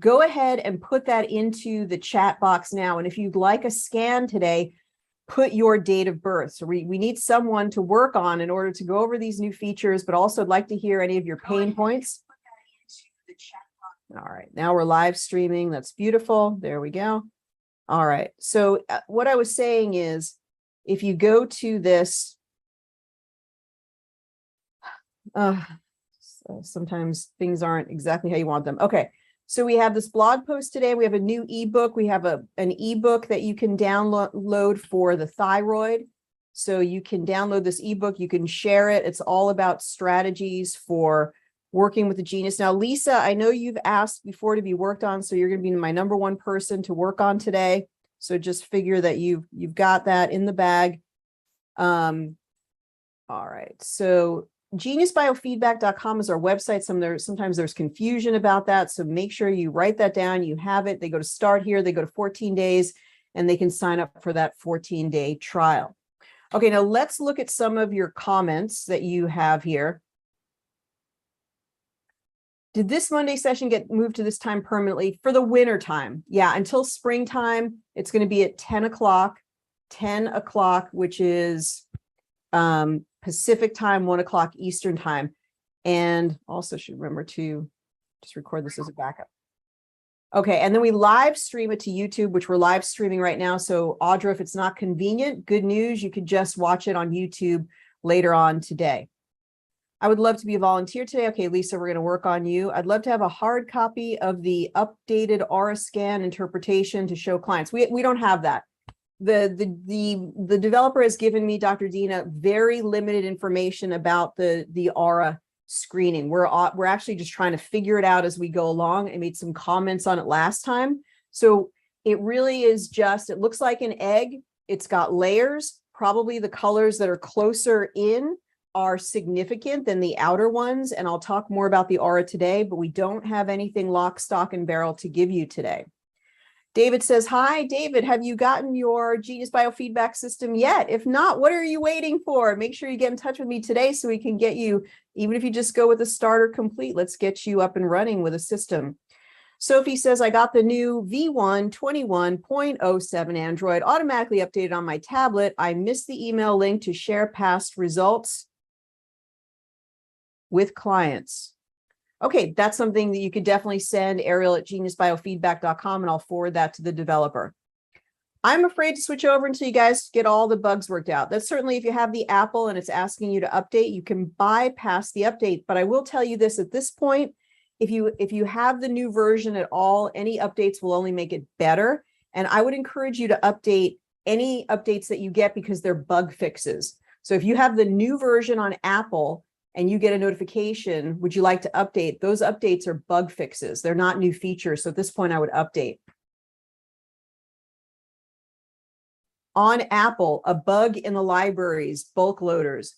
go ahead and put that into the chat box now. And if you'd like a scan today, put your date of birth. So we need someone to work on in order to go over these new features, but also I'd like to hear any of your pain points. All right, now we're live streaming. That's beautiful. There we go. All right. So what I was saying is, if you go to this, sometimes things aren't exactly how you want them. Okay. So we have this blog post today. We have a new ebook. We have an ebook that you can download for the thyroid. So you can download this ebook. You can share it. It's all about strategies for working with the genius. Now, Lisa, I know you've asked before to be worked on, so you're going to be my number one person to work on today. So just figure that you've got that in the bag. All right. So geniusbiofeedback.com is our website. Sometimes there's confusion about that. So make sure you write that down. You have it. They go to start here. They go to 14 days and they can sign up for that 14-day trial. Okay, now let's look at some of your comments that you have here. Did this Monday session get moved to this time permanently for the winter time? Yeah, until springtime, it's going to be at 10 o'clock, which is Pacific time, 1 o'clock Eastern time. And also should remember to just record this as a backup. Okay, and then we live stream it to YouTube, which we're live streaming right now. So Audra, if it's not convenient, good news, you could just watch it on YouTube later on today. I would love to be a volunteer today. Okay, Lisa, we're going to work on you. I'd love to have a hard copy of the updated aura scan interpretation to show clients. We don't have that. The developer has given me, Dr. Dina, very limited information about the aura screening. We're actually just trying to figure it out as we go along. I made some comments on it last time. So it really is just, it looks like an egg. It's got layers. Probably the colors that are closer in are significant than the outer ones. And I'll talk more about the aura today, but we don't have anything lock, stock, and barrel to give you today. David says, hi, David, have you gotten your Genius Biofeedback system yet? If not, what are you waiting for? Make sure you get in touch with me today so we can get you, even if you just go with a starter complete, let's get you up and running with a system. Sophie says, I got the new V1 21.07 Android automatically updated on my tablet. I missed the email link to share past results with clients. Okay, that's something that you could definitely send Ariel at geniusbiofeedback.com and I'll forward that to the developer. I'm afraid to switch over until you guys get all the bugs worked out. That's certainly if you have the Apple and it's asking you to update, you can bypass the update. But I will tell you this at this point, if you have the new version at all, any updates will only make it better. And I would encourage you to update any updates that you get because they're bug fixes. So if you have the new version on Apple, and you get a notification, would you like to update? Those updates are bug fixes. They're not new features. So at this point, I would update. On Apple, a bug in the libraries, bulk loaders.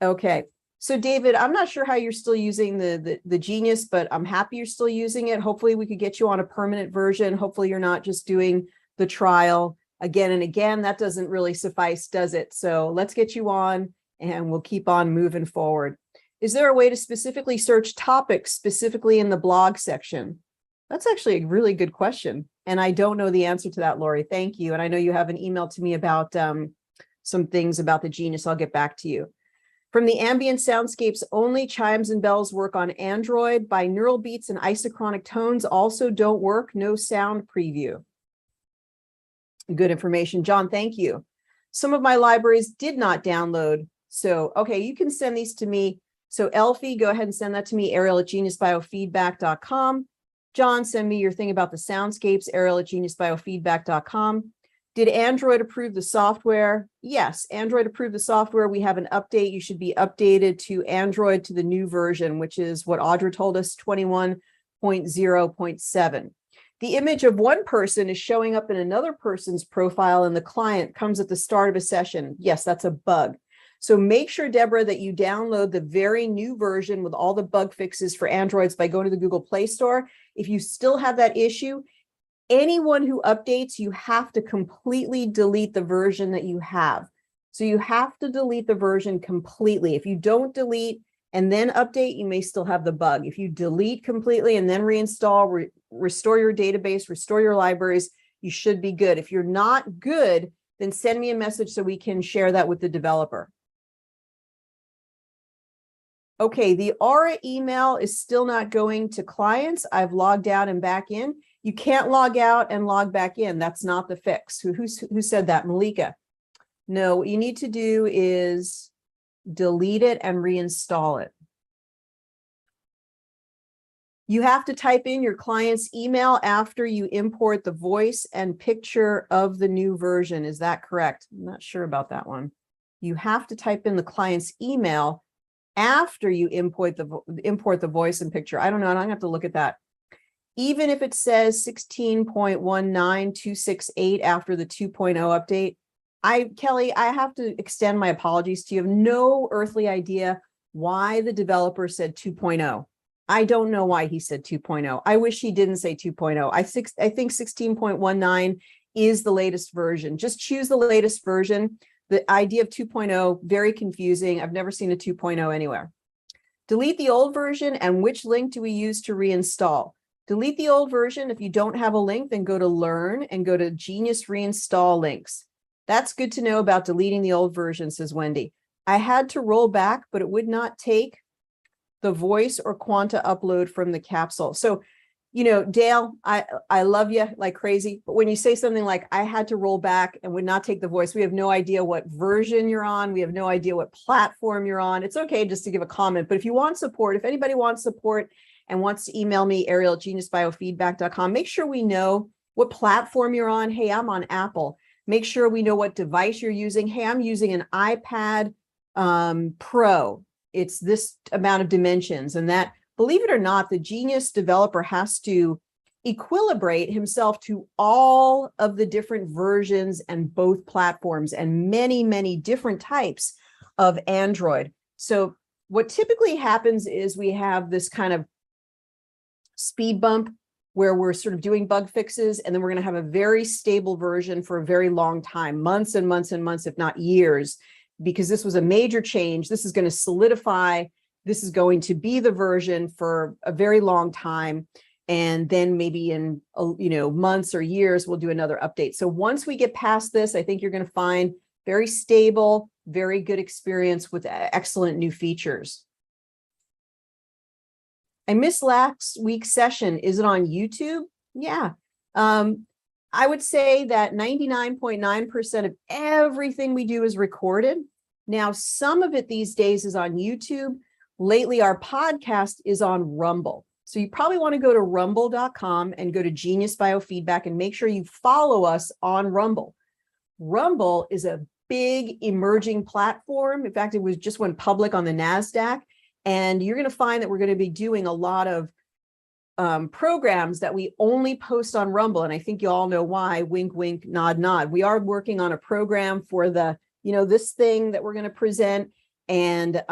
Okay. So David, I'm not sure how you're still using the Genius, but I'm happy you're still using it. Hopefully we could get you on a permanent version. Hopefully you're not just doing the trial again and again. That doesn't really suffice, does it? So let's get you on. And we'll keep on moving forward. Is there a way to specifically search topics specifically in the blog section? That's actually a really good question. And I don't know the answer to that, Lori. Thank you. And I know you have an email to me about some things about the Genius. I'll get back to you. From the ambient soundscapes, only chimes and bells work on Android. Binaural beats and isochronic tones also don't work. No sound preview. Good information. John, thank you. Some of my libraries did not download. So, okay, you can send these to me. So Elfie, go ahead and send that to me, Ariel at geniusbiofeedback.com. John, send me your thing about the soundscapes, Ariel at geniusbiofeedback.com. Did Android approve the software? Yes, Android approved the software. We have an update. You should be updated to Android to the new version, which is what Audra told us, 21.0.7. The image of one person is showing up in another person's profile and the client comes at the start of a session. Yes, that's a bug. So make sure, Deborah, that you download the very new version with all the bug fixes for Androids by going to the Google Play Store. If you still have that issue, anyone who updates, you have to completely delete the version that you have. So you have to delete the version completely. If you don't delete and then update, you may still have the bug. If you delete completely and then reinstall, restore your database, restore your libraries, you should be good. If you're not good, then send me a message so we can share that with the developer. Okay, the Aura email is still not going to clients. I've logged out and back in. You can't log out and log back in. That's not the fix. Who said that? Malika. No, what you need to do is delete it and reinstall it. You have to type in your client's email after you import the voice and picture of the new version. Is that correct? I'm not sure about that one. You have to type in the client's email after you import the voice and picture. I don't know. I'm gonna have to look at that. Even if it says 16.19268 after the 2.0 update, Kelly, I have to extend my apologies to you. I have no earthly idea why the developer said 2.0. I don't know why he said 2.0. I wish he didn't say 2.0. I think 16.19 is the latest version. Just choose the latest version. The idea of 2.0, very confusing. I've never seen a 2.0 anywhere. Delete the old version, and which link do we use to reinstall? Delete the old version. If you don't have a link, then go to Learn and go to Genius Reinstall Links. That's good to know about deleting the old version, says Wendy. I had to roll back, but it would not take the voice or Quanta upload from the capsule. So, you know, Dale, I love you like crazy, but when you say something like, I had to roll back and would not take the voice, we have no idea what version you're on. We have no idea what platform you're on. It's okay just to give a comment, but if you want support, if anybody wants support and wants to email me, Ariel at geniusbiofeedback.com, make sure we know what platform you're on. Hey, I'm on Apple. Make sure we know what device you're using. Hey, I'm using an iPad Pro. It's this amount of dimensions, and that, believe it or not, the Genius developer has to equilibrate himself to all of the different versions and both platforms and many, many different types of Android. So what typically happens is we have this kind of speed bump where we're sort of doing bug fixes, and then we're going to have a very stable version for a very long time, months and months and months, if not years, because this was a major change. This is going to solidify. This is going to be the version for a very long time. And then maybe in, months or years, we'll do another update. So once we get past this, I think you're going to find very stable, very good experience with excellent new features. I missed last week's session. Is it on YouTube? Yeah. I would say that 99.9% of everything we do is recorded. Now, some of it these days is on YouTube. Lately, our podcast is on Rumble. So you probably want to go to rumble.com and go to Genius Biofeedback and make sure you follow us on Rumble. Rumble is a big emerging platform. In fact, it was just went public on the NASDAQ. And you're going to find that we're going to be doing a lot of programs that we only post on Rumble. And I think you all know why. Wink, wink, nod, nod. We are working on a program for the, this thing that we're going to present, and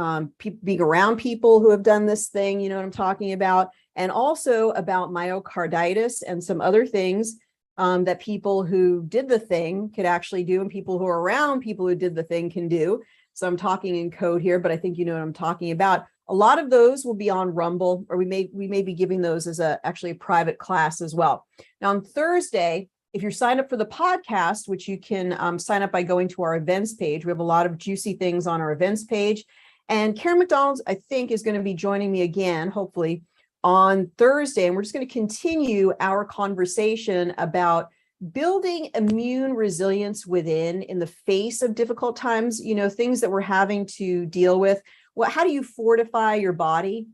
being around people who have done this thing, you know what I'm talking about, and also about myocarditis and some other things that people who did the thing could actually do, and people who are around people who did the thing can do. So I'm talking in code here, but I think you know what I'm talking about. A lot of those will be on Rumble, or we may be giving those as actually a private class as well. Now on Thursday, if you're signed up for the podcast, which you can sign up by going to our events page, we have a lot of juicy things on our events page. And Karen McDonald, I think, is going to be joining me again, hopefully, on Thursday. And we're just going to continue our conversation about building immune resilience within in the face of difficult times, things that we're having to deal with. How do you fortify your body?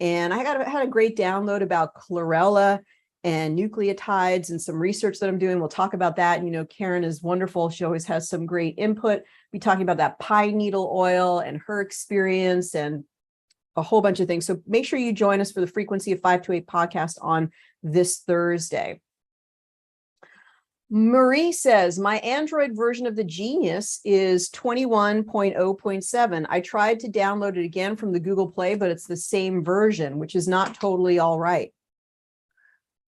And I had a great download about chlorella and nucleotides and some research that I'm doing. We'll talk about that. Karen is wonderful. She always has some great input. We'll be talking about that pine needle oil and her experience and a whole bunch of things. So make sure you join us for the Frequency of 528 podcast on this Thursday. Marie says, my Android version of the Genius is 21.0.7. I tried to download it again from the Google Play, but it's the same version, which is not totally all right.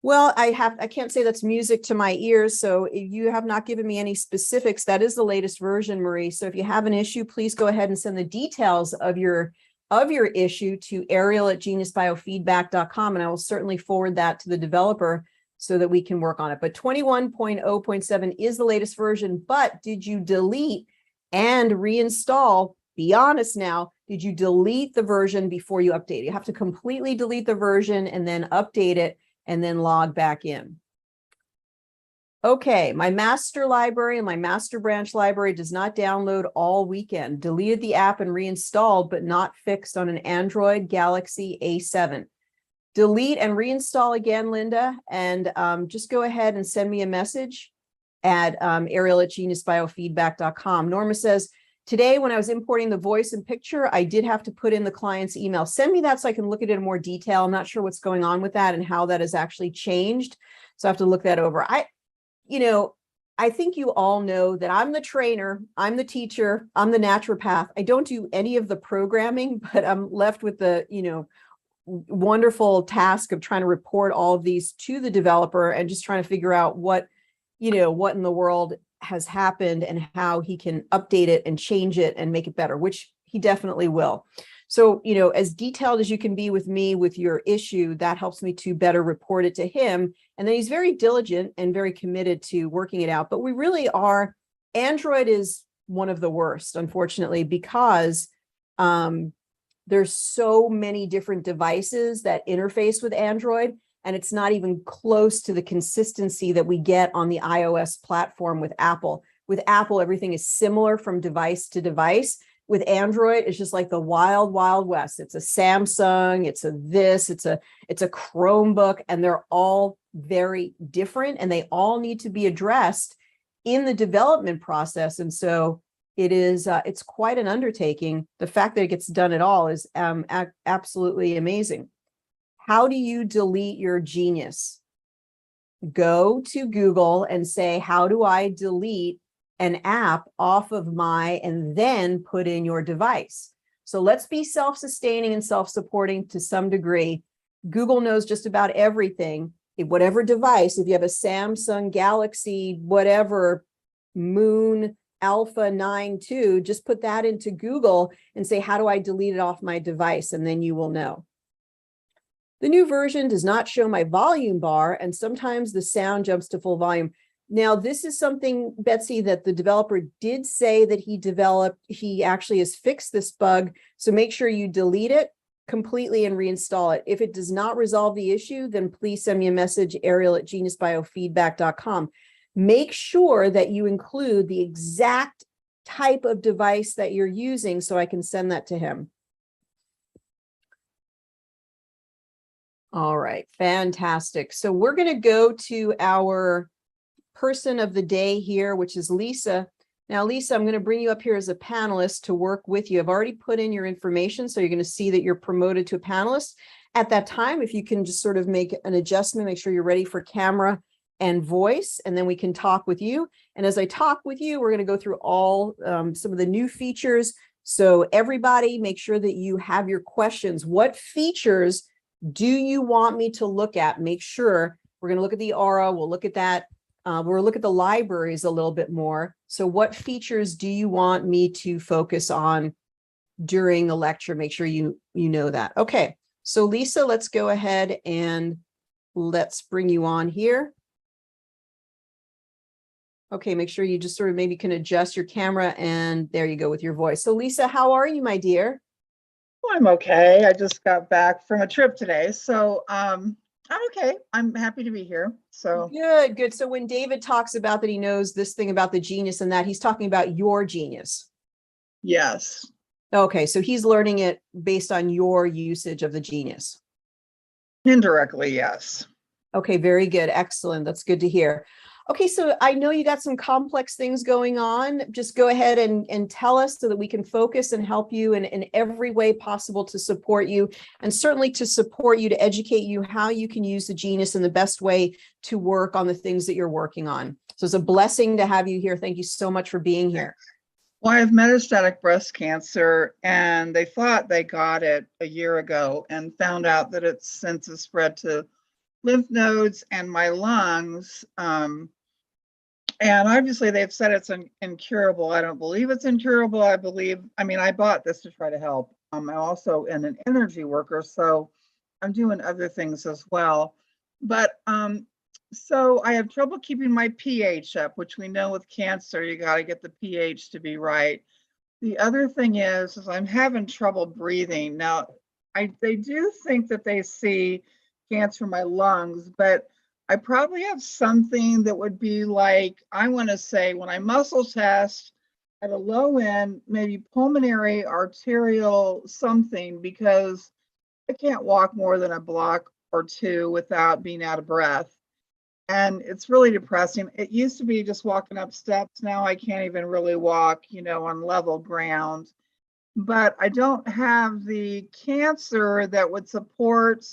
Well, I can't say that's music to my ears. So if you have not given me any specifics, that is the latest version, Marie. So if you have an issue, please go ahead and send the details of your of your issue to Ariel@geniusbiofeedback.com, and I will certainly forward that to the developer so that we can work on it. But 21.0.7 is the latest version, but did you delete and reinstall? Be honest now, did you delete the version before you update it? You have to completely delete the version and then update it and then log back in. Okay, my master library and my master branch library does not download all weekend. Deleted the app and reinstalled, but not fixed on an Android Galaxy A7. Delete and reinstall again, Linda, and just go ahead and send me a message at Ariel@geniusbiofeedback.com. Norma says, today when I was importing the voice and picture, I did have to put in the client's email. Send me that so I can look at it in more detail. I'm not sure what's going on with that and how that has actually changed. So I have to look that over. I think you all know that I'm the trainer, I'm the teacher, I'm the naturopath. I don't do any of the programming, but I'm left with the, wonderful task of trying to report all of these to the developer and just trying to figure out what in the world has happened and how he can update it and change it and make it better, which he definitely will. So, as detailed as you can be with me with your issue, that helps me to better report it to him. And then he's very diligent and very committed to working it out. But we really are, Android is one of the worst, unfortunately, because there's so many different devices that interface with Android, and it's not even close to the consistency that we get on the iOS platform with Apple. With Apple, everything is similar from device to device. With Android, it's just like the wild, wild west. It's a Samsung, it's a Chromebook, and they're all very different, and they all need to be addressed in the development process. And so it's quite an undertaking. The fact that it gets done at all is absolutely amazing. How do you delete your Genius? Go to Google and say, how do I delete an app off of and then put in your device? So let's be self-sustaining and self-supporting to some degree. Google knows just about everything. Whatever device, if you have a Samsung Galaxy, whatever, Moon Alpha 9.2, just put that into Google and say, how do I delete it off my device? And then you will know. The new version does not show my volume bar, and sometimes the sound jumps to full volume. Now, this is something, Betsy, that the developer did say that he developed. He actually has fixed this bug. So make sure you delete it completely and reinstall it. If it does not resolve the issue, then please send me a message, Ariel@geniusbiofeedback.com. Make sure that you include the exact type of device that you're using so I can send that to him. All right, fantastic. So we're going to go to our person of the day here, which is Lisa. Now, Lisa, I'm going to bring you up here as a panelist to work with you. I've already put in your information, so you're going to see that you're promoted to a panelist. At that time, if you can just sort of make an adjustment, make sure you're ready for camera and voice, and then we can talk with you. And as I talk with you, we're going to go through all some of the new features. So everybody, make sure that you have your questions. What features do you want me to look at? Make sure we're going to look at the aura. We'll look at that. We'll look at the libraries a little bit more. So what features do you want me to focus on during the lecture? Make sure you know that. Okay, so Lisa, let's go ahead and let's bring you on here. Okay, make sure you just sort of maybe can adjust your camera, and there you go with your voice. So Lisa, how are you, my dear? Well, I'm okay. I just got back from a trip today, so I'm okay. I'm happy to be here. So good. So when David talks about that he knows this thing about the genius and that, he's talking about your genius. Yes. Okay, so he's learning it based on your usage of the genius. Indirectly, yes. Okay, very good. Excellent. That's good to hear. Okay, so I know you got some complex things going on. Just go ahead and tell us so that we can focus and help you in every way possible to support you, and certainly to support you, to educate you how you can use the genius in the best way to work on the things that you're working on. So it's a blessing to have you here. Thank you so much for being here. Well, I have metastatic breast cancer, and they thought they got it a year ago and found out that it's since it's spread to lymph nodes and my lungs. And obviously they've said it's incurable. I don't believe it's incurable. I bought this to try to help. I'm also an energy worker, so I'm doing other things as well. But so I have trouble keeping my pH up, which we know with cancer, you got to get the pH to be right. The other thing is I'm having trouble breathing. Now, they do think that they see cancer in my lungs, but I probably have something that would be like, I want to say when I muscle test at a low end, maybe pulmonary arterial something, because I can't walk more than a block or two without being out of breath. And it's really depressing. It used to be just walking up steps. Now I can't even really walk, on level ground. But I don't have the cancer that would support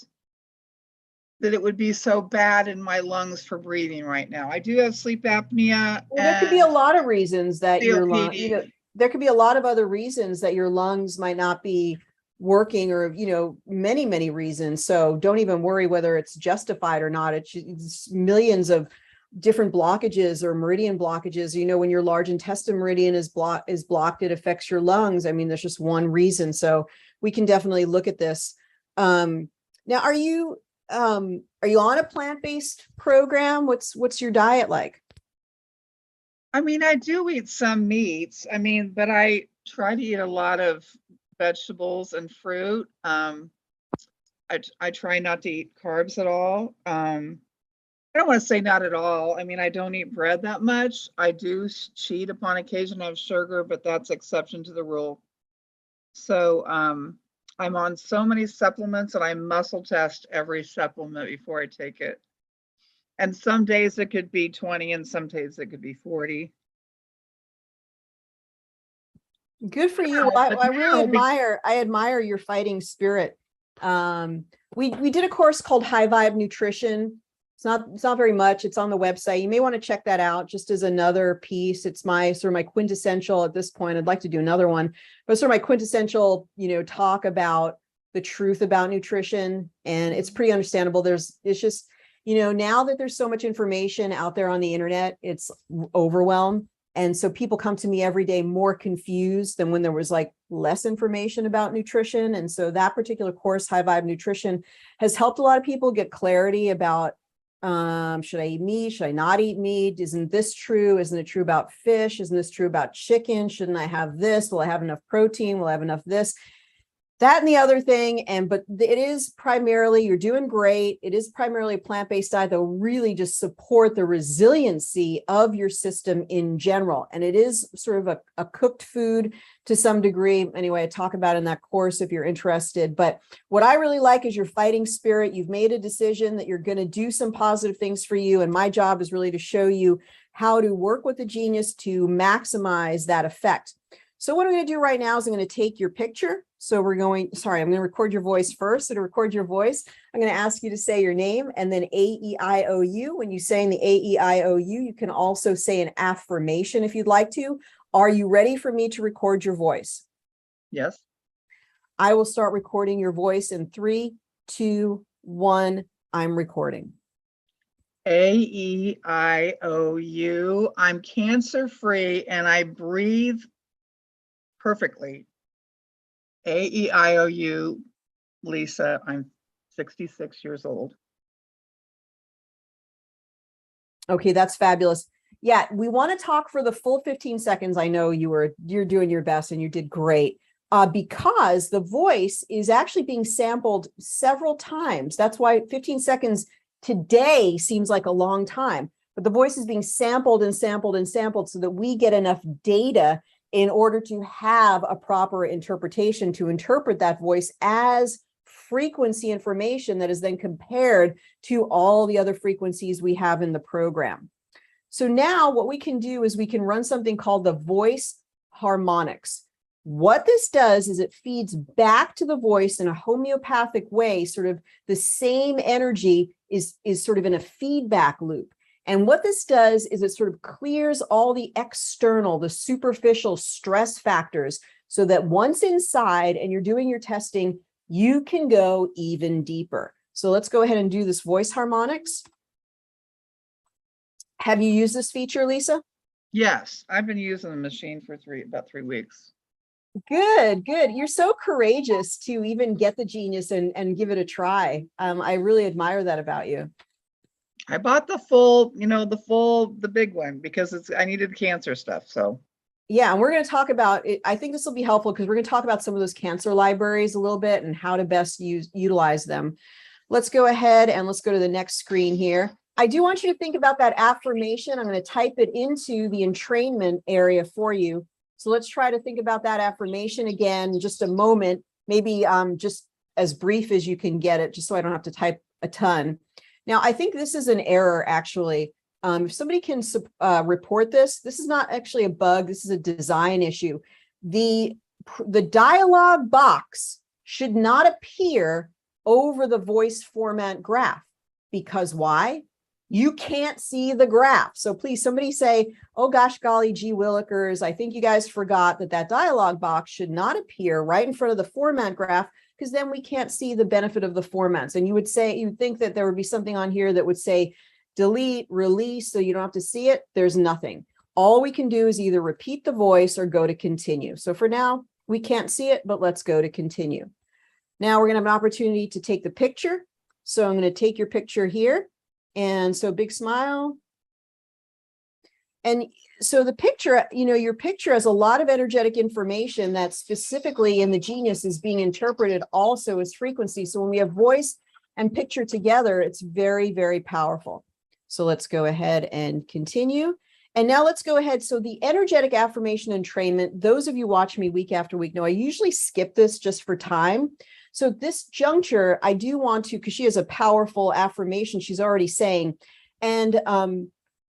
that it would be so bad in my lungs for breathing right now. I do have sleep apnea Well, there could be a and lot of reasons that your lung, COPD. there could be a lot of other reasons that your lungs might not be working, or, many, many reasons. So don't even worry whether it's justified or not. It's millions of different blockages or meridian blockages. When your large intestine meridian is blocked, it affects your lungs. I mean, there's just one reason. So we can definitely look at this. Now, are you on a plant-based program? What's your diet like? I mean, I do eat some meats. I mean, but I try to eat a lot of vegetables and fruit. I try not to eat carbs at all. I don't want to say not at all. I mean, I don't eat bread that much. I do cheat upon occasion of sugar, but that's exception to the rule. So I'm on so many supplements and I muscle test every supplement before I take it. And some days it could be 20 and some days it could be 40. Good for you. Well, I really now, admire your fighting spirit. We did a course called High Vibe Nutrition. It's not very much. It's on the website. You may want to check that out just as another piece. It's my sort of my quintessential at this point. I'd like to do another one, but sort of my quintessential, talk about the truth about nutrition. And it's pretty understandable. It's just, now that there's so much information out there on the internet, it's overwhelmed. And so people come to me every day more confused than when there was like less information about nutrition. And so that particular course, High Vibe Nutrition, has helped a lot of people get clarity about, should I eat meat? Should I not eat meat? Isn't this true? Isn't it true about fish? Isn't this true about chicken? Shouldn't I have this? Will I have enough protein? Will I have enough this? That and the other thing. But it is primarily, you're doing great. It is primarily a plant-based diet that will really just support the resiliency of your system in general. And it is sort of a cooked food to some degree. Anyway, I talk about it in that course if you're interested. But what I really like is your fighting spirit. You've made a decision that you're going to do some positive things for you. And my job is really to show you how to work with the genius to maximize that effect. So what I'm going to do right now is I'm going to take your picture. So I'm going to record your voice first. So to record your voice, I'm going to ask you to say your name and then A-E-I-O-U. When you say in the A-E-I-O-U, you can also say an affirmation if you'd like to. Are you ready for me to record your voice? Yes. I will start recording your voice in 3, 2, 1. I'm recording. A-E-I-O-U. I'm cancer-free and I breathe perfectly. A-E-I-O-U, Lisa. I'm 66 years old. Okay, that's fabulous. Yeah, we want to talk for the full 15 seconds. I know you're doing your best and you did great. Because the voice is actually being sampled several times. That's why 15 seconds today seems like a long time, but the voice is being sampled and sampled and sampled so that we get enough data in order to have a proper interpretation, to interpret that voice as frequency information that is then compared to all the other frequencies we have in the program. So now what we can do is we can run something called the voice harmonics. What this does is it feeds back to the voice in a homeopathic way, sort of the same energy is sort of in a feedback loop. And what this does is it sort of clears all the external, the superficial stress factors so that once inside and you're doing your testing, you can go even deeper. So let's go ahead and do this voice harmonics. Have you used this feature, Lisa? Yes, I've been using the machine for about 3 weeks. Good, good. You're so courageous to even get the genius and give it a try. I really admire that about you. I bought the full, the big one because I needed cancer stuff. So Yeah, and we're going to talk about it. I think this will be helpful because we're going to talk about some of those cancer libraries a little bit and how to best utilize them. Let's go ahead and let's go to the next screen here. I do want you to think about that affirmation. I'm going to type it into the entrainment area for you. So let's try to think about that affirmation again in just a moment, maybe just as brief as you can get it, just so I don't have to type a ton. Now, I think this is an error, actually. If somebody can report this, this is not actually a bug. This is a design issue. The dialog box should not appear over the voice format graph. Because why? You can't see the graph. So please, somebody say, oh gosh, golly, gee willikers, I think you guys forgot that dialog box should not appear right in front of the format graph, because then we can't see the benefit of the formats. And you would think that there would be something on here that would say delete, release, so you don't have to see it. There's nothing. All we can do is either repeat the voice or go to continue. So for now, we can't see it, but let's go to continue. Now we're going to have an opportunity to take the picture. So I'm going to take your picture here. And so big smile. And so the picture, your picture has a lot of energetic information that specifically in the genius is being interpreted also as frequency. So when we have voice and picture together, it's very, very powerful. So let's go ahead and continue. And now let's go ahead. So the energetic affirmation entrainment, those of you watch me week after week know I usually skip this just for time. So this juncture, I do want to, because she has a powerful affirmation she's already saying. And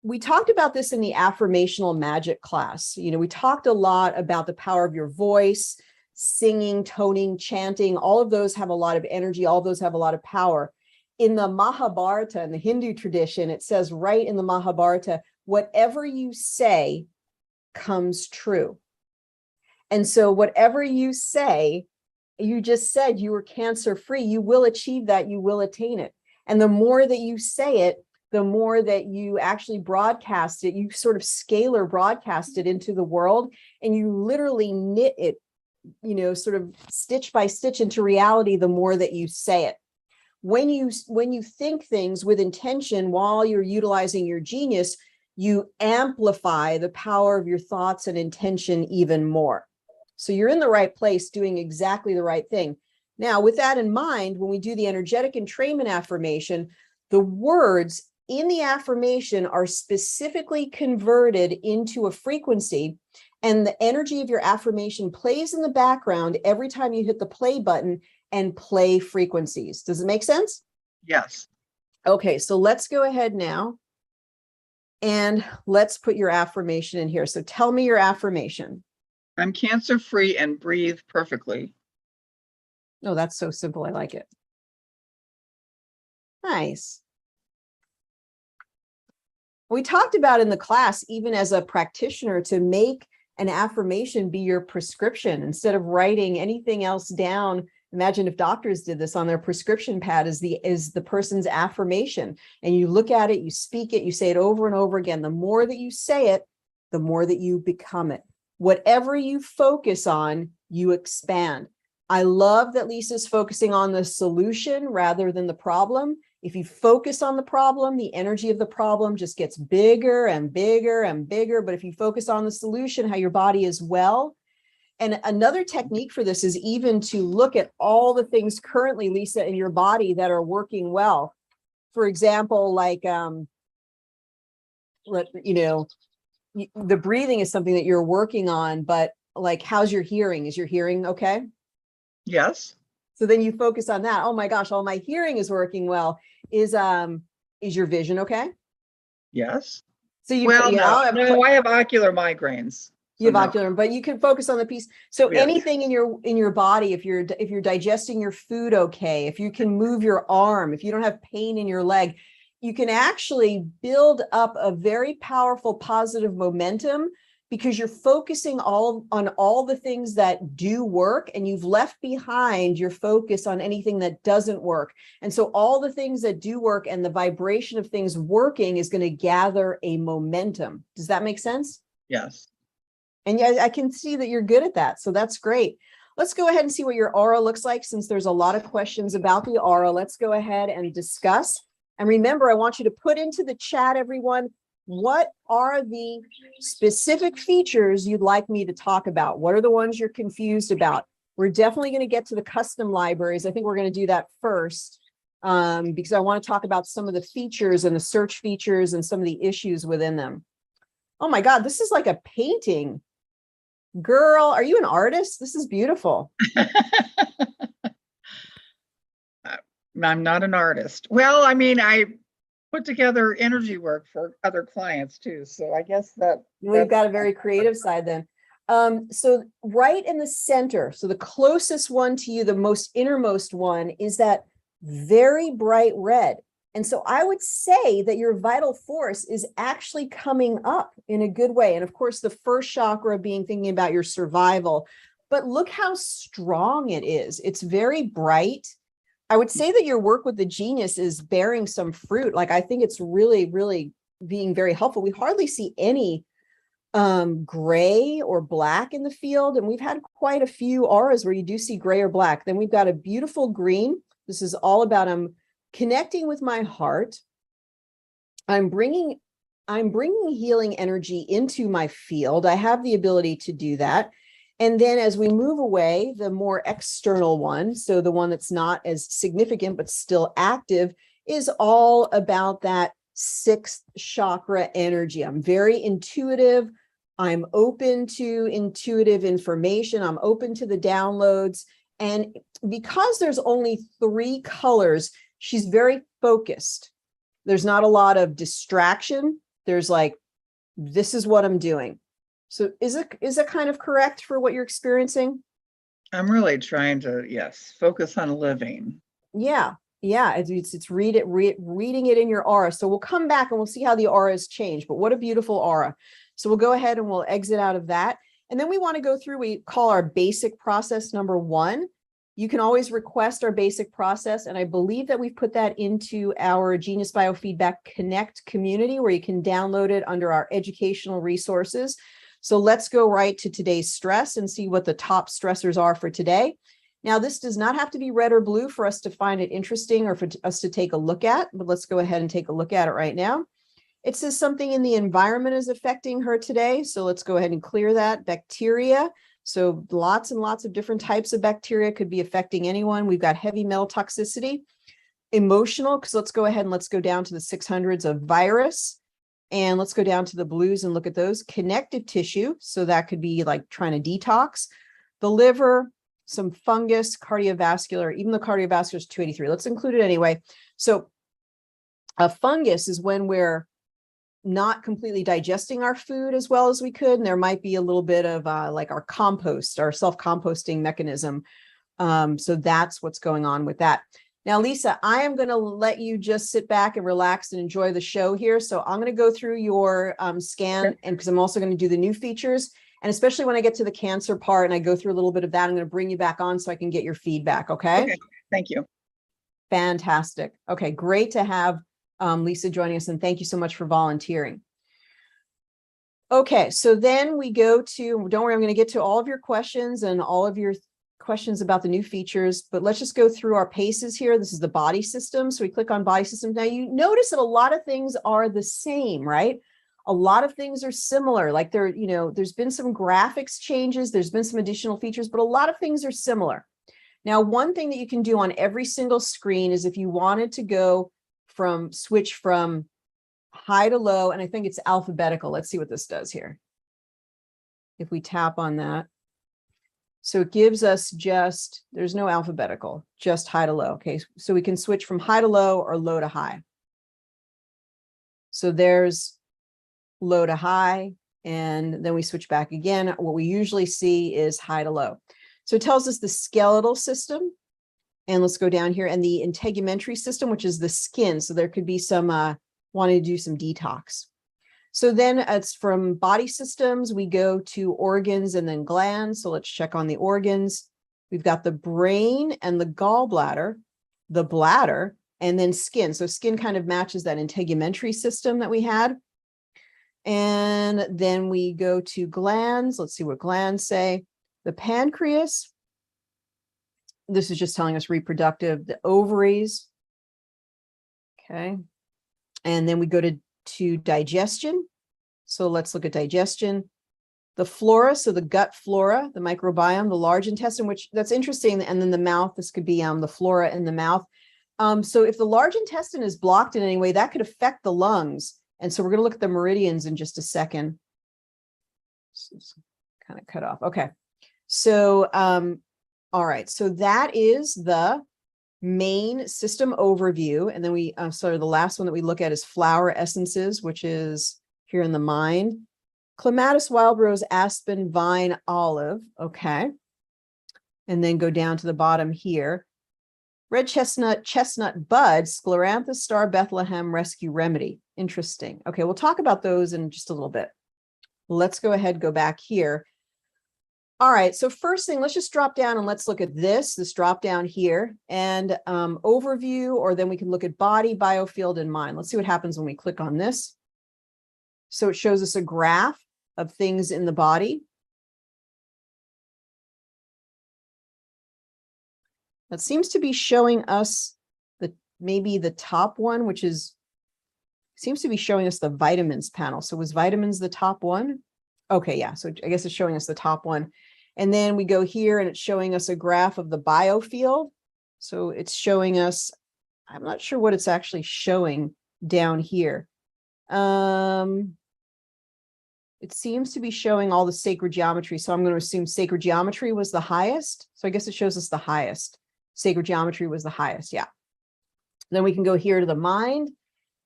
we talked about this in the affirmational magic class. We talked a lot about the power of your voice, singing, toning, chanting. All of those have a lot of energy. All of those have a lot of power. In the Mahabharata, in the Hindu tradition, it says right in the Mahabharata, whatever you say comes true. And so whatever you say, you just said you were cancer free, you will achieve that, you will attain it. And the more that you say it, the more that you actually broadcast it, you sort of scalar broadcast it into the world, and you literally knit it, sort of stitch by stitch into reality, the more that you say it. When you think things with intention while you're utilizing your genius, you amplify the power of your thoughts and intention even more. So you're in the right place doing exactly the right thing. Now, with that in mind, when we do the energetic entrainment affirmation, the words in the affirmation are specifically converted into a frequency, and the energy of your affirmation plays in the background every time you hit the play button and play frequencies. Does it make sense? Yes. Okay, so let's go ahead now and let's put your affirmation in here. So tell me your affirmation. I'm cancer free and breathe perfectly. Oh, that's so simple. I like it. Nice. We talked about in the class, even as a practitioner, to make an affirmation be your prescription instead of writing anything else down. Imagine if doctors did this on their prescription pad is the person's affirmation, and you look at it, you speak it, you say it over and over again. The more that you say it, the more that you become it. Whatever you focus on, you expand. I love that Lisa's focusing on the solution rather than the problem. If you focus on the problem, the energy of the problem just gets bigger and bigger and bigger. But if you focus on the solution, how your body is well. And another technique for this is even to look at all the things currently, Lisa, in your body that are working well. For example, like, the breathing is something that you're working on, but like, how's your hearing? Is your hearing okay? Yes. So then you focus on that. Oh my gosh, all my hearing is working well. Is your vision okay? Yes. So you well, know, no, I have ocular migraines. You have ocular, but you can focus on the piece. So Yes. anything in your body, if you're digesting your food okay, if you can move your arm, if you don't have pain in your leg, you can actually build up a very powerful positive momentum because you're focusing on all the things that do work, and you've left behind your focus on anything that doesn't work. And so all the things that do work and the vibration of things working is going to gather a momentum. Does that make sense? Yes. And yeah, I can see that you're good at that. So that's great. Let's go ahead and see what your aura looks like. Since there's a lot of questions about the aura, let's go ahead and discuss. And remember, I want you to put into the chat, everyone, what are the specific features you'd like me to talk about? What are the ones you're confused about? We're definitely going to get to the custom libraries. I think we're going to do that first because I want to talk about some of the features and the search features and some of the issues within them. Oh my God, this is like a painting. Girl, are you an artist? This is beautiful. I'm not an artist. Well, I mean, I put together energy work for other clients too. So I guess that we've got a very creative side then. So right in the center, so the closest one to you, the most innermost one, is that very bright red. And so I would say that your vital force is actually coming up in a good way. And of course, the first chakra being thinking about your survival, but look how strong it is. It's very bright. I would say that your work with the genius is bearing some fruit. Like, I think it's really, really being very helpful. We hardly see any gray or black in the field. And we've had quite a few auras where you do see gray or black. Then we've got a beautiful green. This is all about connecting with my heart. I'm bringing healing energy into my field. I have the ability to do that. And then as we move away, the more external one, so the one that's not as significant but still active, is all about that sixth chakra energy. I'm very intuitive. I'm open to intuitive information. I'm open to the downloads. And because there's only 3 colors, she's very focused. There's not a lot of distraction. There's like, this is what I'm doing. So is it kind of correct for what you're experiencing? I'm really trying to, yes, focus on living. Yeah. It's reading it in your aura. So we'll come back and we'll see how the aura has changed, but what a beautiful aura. So we'll go ahead and we'll exit out of that. And then we want to go through, we call our basic process number 1. You can always request our basic process. And I believe that we've put that into our Genius Biofeedback Connect community where you can download it under our educational resources. So let's go right to today's stress and see what the top stressors are for today. Now, this does not have to be red or blue for us to find it interesting or for us to take a look at, but let's go ahead and take a look at it right now. It says something in the environment is affecting her today. So let's go ahead and clear that. Bacteria. So lots and lots of different types of bacteria could be affecting anyone. We've got heavy metal toxicity. Emotional, because let's go ahead and let's go down to the 600s of virus. And let's go down to the blues and look at those. Connective tissue. So that could be like trying to detox. The liver, some fungus, cardiovascular, even the cardiovascular is 283. Let's include it anyway. So a fungus is when we're not completely digesting our food as well as we could. And there might be a little bit of like our compost, our self-composting mechanism. So that's what's going on with that. Now, Lisa, I am going to let you just sit back and relax and enjoy the show here. So I'm going to go through your scan, and because I'm also going to do the new features. And especially when I get to the cancer part and I go through a little bit of that, I'm going to bring you back on so I can get your feedback. Okay. Okay. Thank you. Fantastic. Okay. Great to have Lisa joining us. And thank you so much for volunteering. Okay. So then we go to, don't worry, I'm going to get to all of your questions and all of your questions about the new features, but let's just go through our paces here. This is the body system. So we click on body system. Now you notice that a lot of things are the same, right? A lot of things are similar, like there's been some graphics changes, there's been some additional features, but a lot of things are similar. Now, one thing that you can do on every single screen is if you wanted to go switch from high to low, and I think it's alphabetical. Let's see what this does here. If we tap on that. So it gives us there's no alphabetical, just high to low. Okay, so we can switch from high to low or low to high. So there's low to high, and then we switch back again. What we usually see is high to low. So it tells us the skeletal system, and let's go down here, and the integumentary system, which is the skin. So there could be some wanting to do some detox. So then it's from body systems, we go to organs and then glands. So let's check on the organs. We've got the brain and the gallbladder, the bladder, and then skin. So skin kind of matches that integumentary system that we had. And then we go to glands. Let's see what glands say. The pancreas. This is just telling us reproductive. The ovaries. Okay. And then we go to digestion. So let's look at digestion. The flora, so the gut flora, the microbiome, the large intestine, which that's interesting. And then the mouth, this could be the flora in the mouth. So if the large intestine is blocked in any way, that could affect the lungs. And so we're going to look at the meridians in just a second. Kind of cut off. Okay. So, all right. So that is the main system overview. And then the last one that we look at is flower essences, which is here in the mind. Clematis, wild rose, aspen, vine, olive. Okay. And then go down to the bottom here. Red chestnut, chestnut bud, scleranthus, star, Bethlehem, rescue remedy. Interesting. Okay, we'll talk about those in just a little bit. Let's go ahead, go back here. All right, so first thing, let's just drop down and let's look at this drop down here and overview, or then we can look at body, biofield, and mind. Let's see what happens when we click on this. So it shows us a graph of things in the body. That seems to be showing us maybe the top one, which seems to be showing us the vitamins panel. So was vitamins the top one? Okay, yeah. So I guess it's showing us the top one. And then we go here and it's showing us a graph of the biofield. So it's showing us, I'm not sure what it's actually showing down here. It seems to be showing all the sacred geometry. So I'm going to assume sacred geometry was the highest. So I guess it shows us the highest. Sacred geometry was the highest. Yeah. Then we can go here to the mind.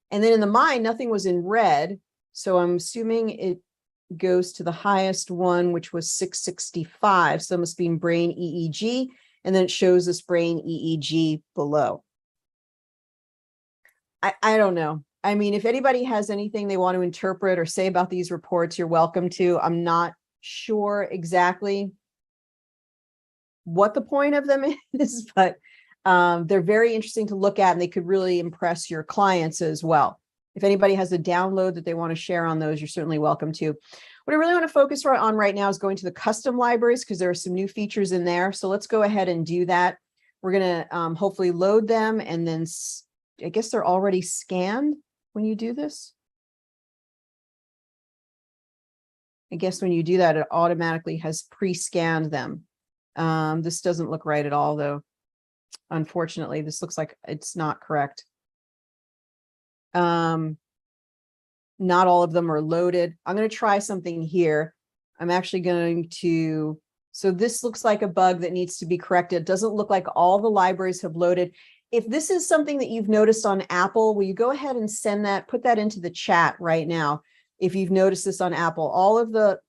And then in the mind, nothing was in red. So I'm assuming it goes to the highest one, which was 665. So it must be in brain EEG. And then it shows us brain EEG below. I don't know. I mean, if anybody has anything they want to interpret or say about these reports, you're welcome to. I'm not sure exactly what the point of them is, but they're very interesting to look at and they could really impress your clients as well. If anybody has a download that they want to share on those, you're certainly welcome to. What I really want to focus on right now is going to the custom libraries because there are some new features in there. So let's go ahead and do that. We're going to hopefully load them, and then I guess they're already scanned when you do this. I guess when you do that, it automatically has pre-scanned them. This doesn't look right at all, though. Unfortunately, this looks like it's not correct. Not all of them are loaded. I'm going to try something here. I'm actually going to, so this looks like a bug that needs to be corrected. It doesn't look like all the libraries have loaded. If this is something that you've noticed on Apple, will you go ahead and send that, put that into the chat right now? If you've noticed this on Apple, all of the,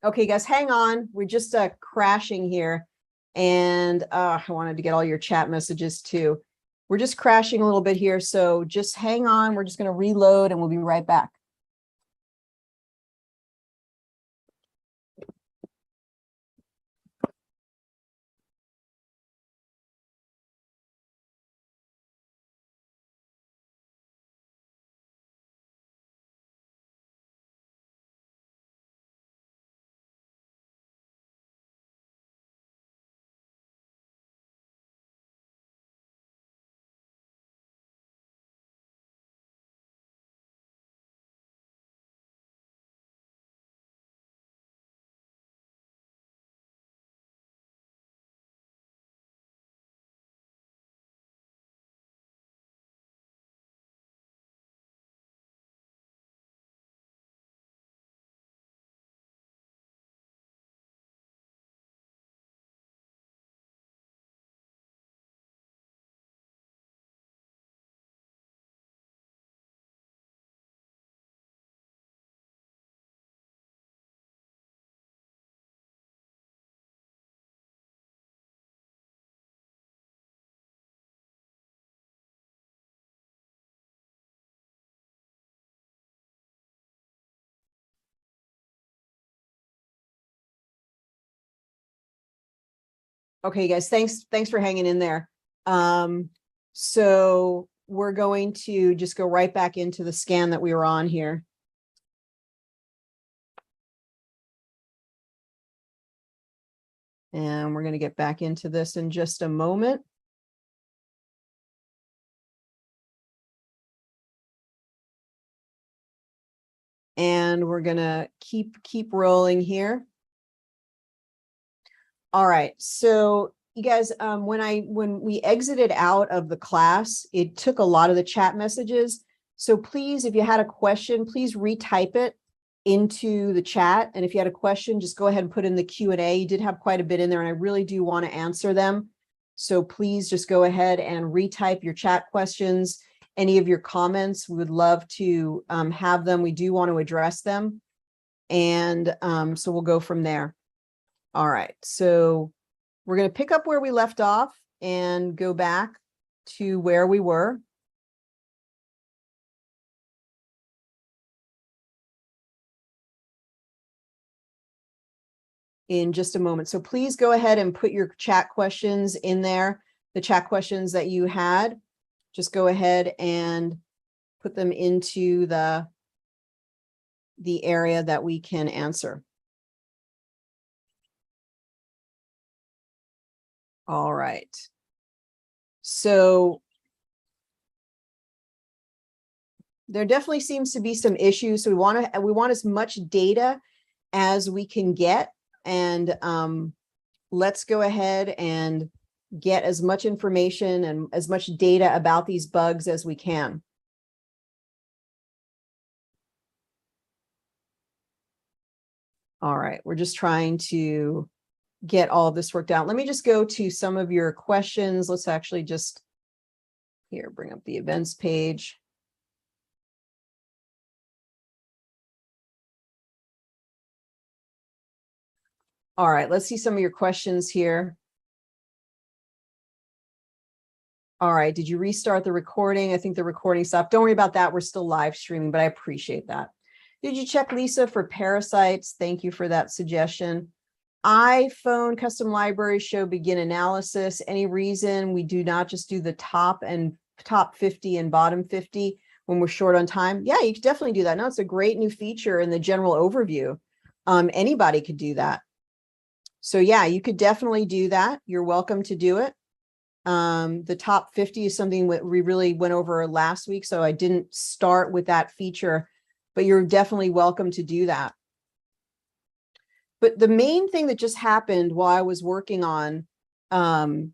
Okay, guys, hang on. We're just crashing here. And I wanted to get all your chat messages too. We're just crashing a little bit here. So just hang on. We're just going to reload and we'll be right back. Okay, guys, thanks for hanging in there. So we're going to just go right back into the scan that we were on here. And we're going to get back into this in just a moment. And we're going to keep rolling here. All right. So you guys, when we exited out of the class, it took a lot of the chat messages. So please, if you had a question, please retype it into the chat. And if you had a question, just go ahead and put in the Q&A. You did have quite a bit in there, and I really do want to answer them. So please just go ahead and retype your chat questions. Any of your comments, we would love to have them. We do want to address them. And so we'll go from there. All right. So we're going to pick up where we left off and go back to where we were. In just a moment. So please go ahead and put your chat questions in there, the chat questions that you had. Just go ahead and put them into the area that we can answer. All right. So there definitely seems to be some issues. So we want as much data as we can get. And let's go ahead and get as much information and as much data about these bugs as we can. All right, we're just trying to get all of this worked out. Let me just go to some of your questions. Let's actually just here, bring up the events page. All right, let's see some of your questions here. All right, did you restart the recording? I think the recording stopped. Don't worry about that. We're still live streaming, but I appreciate that. Did you check Lisa for parasites? Thank you for that suggestion. iPhone custom library show begin analysis. Any reason we do not just do the top 50 and bottom 50 when we're short on time? Yeah, you could definitely do that. No, it's a great new feature in the general overview. Anybody could do that. So yeah, you could definitely do that. You're welcome to do it. The top 50 is something that we really went over last week, so I didn't start with that feature, but you're definitely welcome to do that. But the main thing that just happened while I was working on her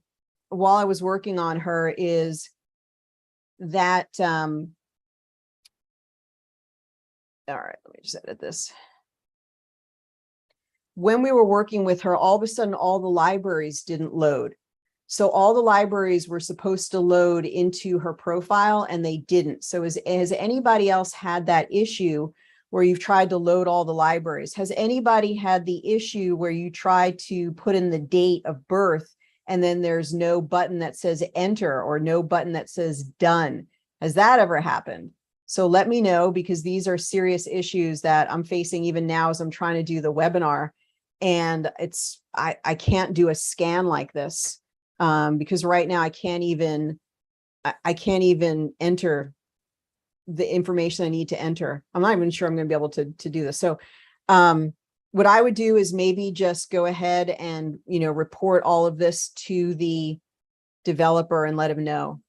is that all right, let me just edit this. When we were working with her, all of a sudden all the libraries didn't load. So all the libraries were supposed to load into her profile and they didn't. So has anybody else had that issue where you've tried to load all the libraries? Has anybody had the issue where you try to put in the date of birth and then there's no button that says enter or no button that says done? Has that ever happened? So let me know, because these are serious issues that I'm facing even now as I'm trying to do the webinar. And I can't do a scan like this because right now I can't even enter the information I need to enter. I'm not even sure I'm going to be able to do this. So what I would do is maybe just go ahead and, report all of this to the developer and let him know.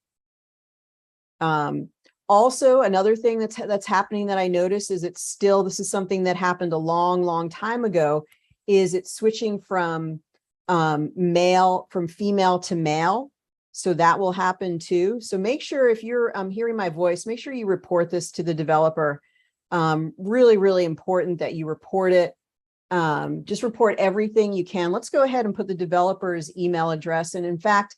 Also, another thing that's happening that I noticed is this is something that happened a long time ago, is it's switching from female to male. So that will happen too. So make sure, if you're hearing my voice, make sure you report this to the developer. Really important that you report it. Just report everything you can. Let's go ahead and put the developer's email address. And in fact,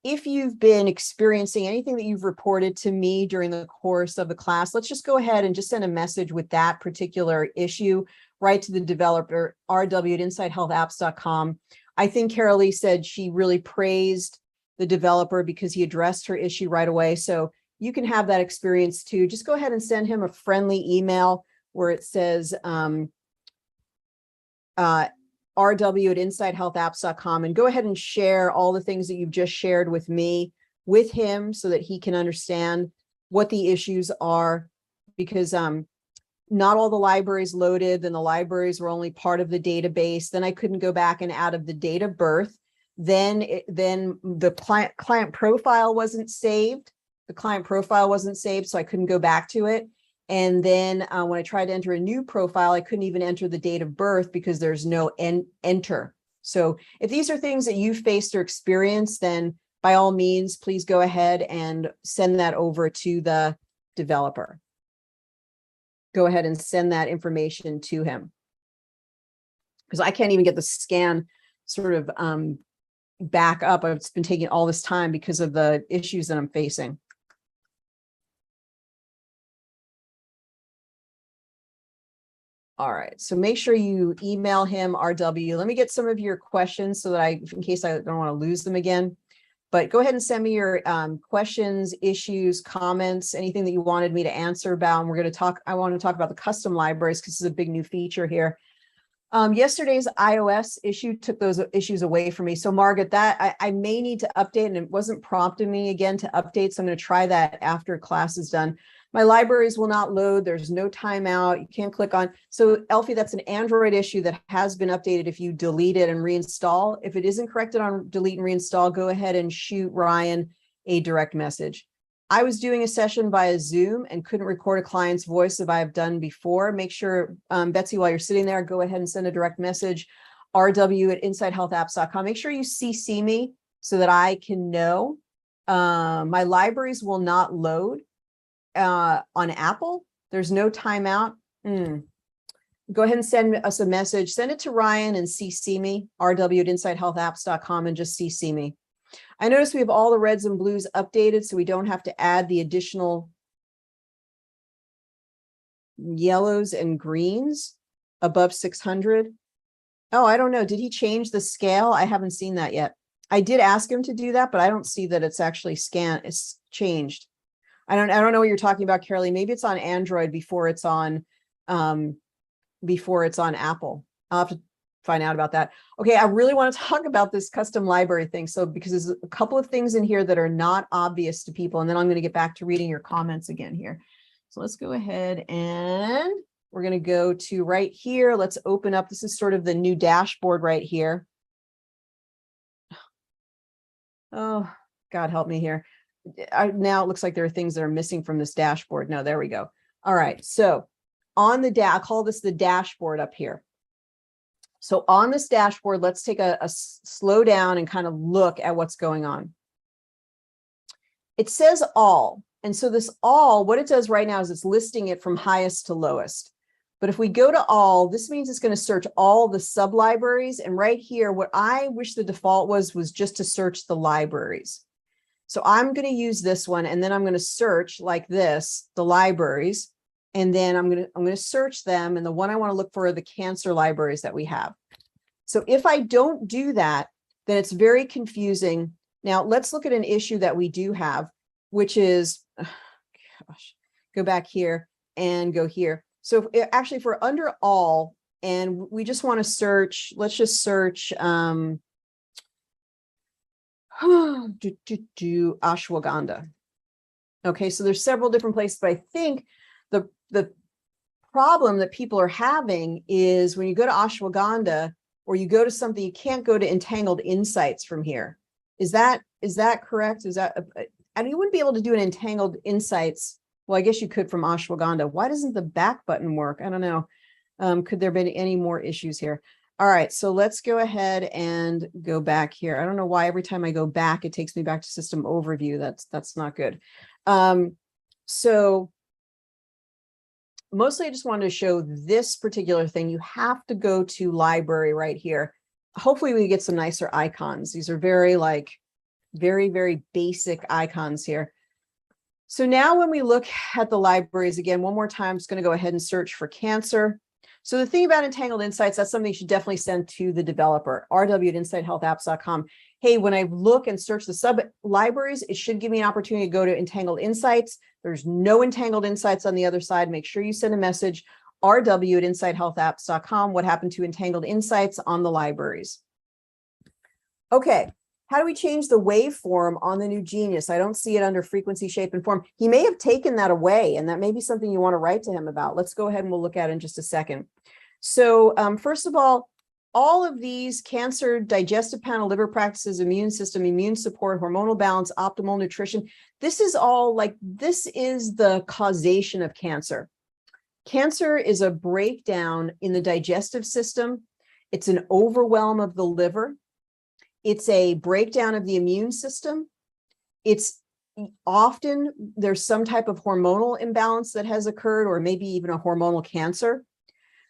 if you've been experiencing anything that you've reported to me during the course of the class, let's just go ahead and just send a message with that particular issue right to the developer, rw@insighthealthapps.com. I think Carolee said she really praised the developer because he addressed her issue right away. So you can have that experience too. Just go ahead and send him a friendly email where it says rw@insighthealthapps.com, and go ahead and share all the things that you've just shared with me with him so that he can understand what the issues are, because not all the libraries loaded, then the libraries were only part of the database. Then I couldn't go back and out of the date of birth. Then the client profile wasn't saved. The client profile wasn't saved, so I couldn't go back to it. And then when I tried to enter a new profile, I couldn't even enter the date of birth because there's no enter. So if these are things that you've faced or experienced, then by all means, please go ahead and send that over to the developer. Go ahead and send that information to him, because I can't even get the scan sort of back up. It's been taking all this time because of the issues that I'm facing. All right, so make sure you email him, RW. Let me get some of your questions so that in case I don't want to lose them again. But go ahead and send me your questions, issues, comments, anything that you wanted me to answer about. And we're going to talk, I want to talk about the custom libraries because this is a big new feature here. Yesterday's iOS issue took those issues away from me. So Margaret, that I may need to update, and it wasn't prompting me again to update. So I'm going to try that after class is done. My libraries will not load. There's no timeout. You can't click on. So Elfie, that's an Android issue that has been updated if you delete it and reinstall. If it isn't corrected on delete and reinstall, go ahead and shoot Ryan a direct message. I was doing a session via Zoom and couldn't record a client's voice as I've done before. Make sure, Betsy, while you're sitting there, go ahead and send a direct message, rw@insidehealthapps.com. Make sure you CC me so that I can know. My libraries will not load. On Apple, there's no timeout. Go ahead and send us a message. Send it to Ryan and CC me, rw@insidehealthapps.com, and just CC me. I notice we have all the reds and blues updated, so we don't have to add the additional yellows and greens above 600. Oh, I don't know. Did he change the scale? I haven't seen that yet. I did ask him to do that, but I don't see that it's actually it's changed. I don't know what you're talking about, Carolee. Maybe it's on Android before it's on Apple. I'll have to find out about that. Okay, I really want to talk about this custom library thing. So because there's a couple of things in here that are not obvious to people, and then I'm going to get back to reading your comments again here. So let's go ahead and we're going to go to right here. Let's open up. This is sort of the new dashboard right here. Oh, God help me here. Now it looks like there are things that are missing from this dashboard. No, there we go. All right. So on the I'll call this the dashboard up here. So on this dashboard, let's take a slow down and kind of look at what's going on. It says all. And so this all, what it does right now is it's listing it from highest to lowest. But if we go to all, this means it's going to search all the sub-libraries. And right here, what I wish the default was just to search the libraries. So I'm going to use this one, and then I'm going to search like this, the libraries, and then I'm going to search them. And the one I want to look for are the cancer libraries that we have. So if I don't do that, then it's very confusing. Now let's look at an issue that we do have, which is, go back here and go here. So actually, if we're under all and we just want to search, let's just search ashwagandha. Okay, so there's several different places, but I think the problem that people are having is when you go to ashwagandha or you go to something, you can't go to entangled insights from here. Is that correct? Is that, and you wouldn't be able to do an entangled insights. Well, I guess you could from ashwagandha. Why doesn't the back button work? I don't know. Could there be any more issues here? All right, so let's go ahead and go back here. I don't know why every time I go back, it takes me back to system overview. That's not good. So mostly I just wanted to show this particular thing. You have to go to library right here. Hopefully we get some nicer icons. These are very very basic icons here. So now when we look at the libraries again, one more time, I'm just going to go ahead and search for cancer. So the thing about entangled insights, that's something you should definitely send to the developer, rw@insidehealthapps.com. Hey, when I look and search the sub libraries, it should give me an opportunity to go to entangled insights. There's no entangled insights on the other side. Make sure you send a message, rw@insidehealthapps.com. What happened to entangled insights on the libraries? Okay, How do we change the waveform on the new Genius? I don't see it under frequency, shape, and form. He may have taken that away, and that may be something you want to write to him about. Let's go ahead and we'll look at it in just a second. So first of all of these: cancer, digestive panel, liver practices, immune system, immune support, hormonal balance, optimal nutrition. This is all this is the causation of cancer. Cancer is a breakdown in the digestive system. It's an overwhelm of the liver. It's a breakdown of the immune system. It's often there's some type of hormonal imbalance that has occurred, or maybe even a hormonal cancer.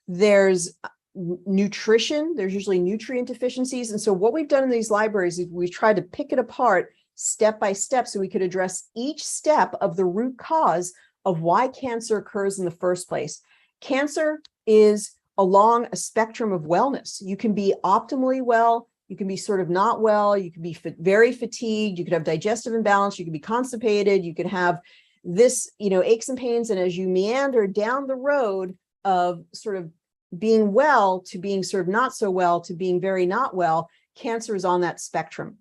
There's nutrition. There's usually nutrient deficiencies. And so what we've done in these libraries is we've tried to pick it apart step by step so we could address each step of the root cause of why cancer occurs in the first place. Cancer is along a spectrum of wellness. You can be optimally well, you can be sort of not well, you can be very fatigued, you could have digestive imbalance, you could be constipated, you could have this, aches and pains. And as you meander down the road of sort of being well to being sort of not so well to being very not well, cancer is on that spectrum.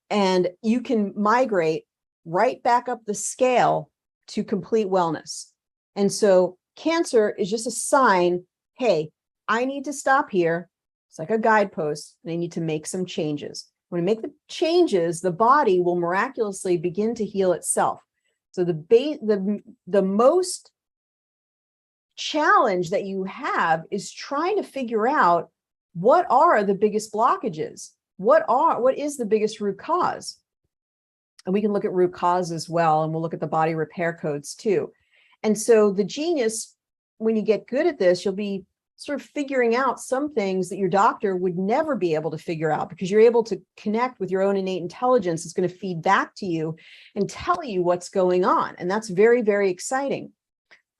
And you can migrate right back up the scale to complete wellness. And so cancer is just a sign, hey, I need to stop here. It's like a guidepost, and I need to make some changes. When I make the changes, the body will miraculously begin to heal itself. So the most challenge that you have is trying to figure out what are the biggest blockages? What is the biggest root cause? And we can look at root cause as well, and we'll look at the body repair codes too. And so the Genius, when you get good at this, you'll be sort of figuring out some things that your doctor would never be able to figure out, because you're able to connect with your own innate intelligence. It's going to feed back to you and tell you what's going on. And that's very, very exciting.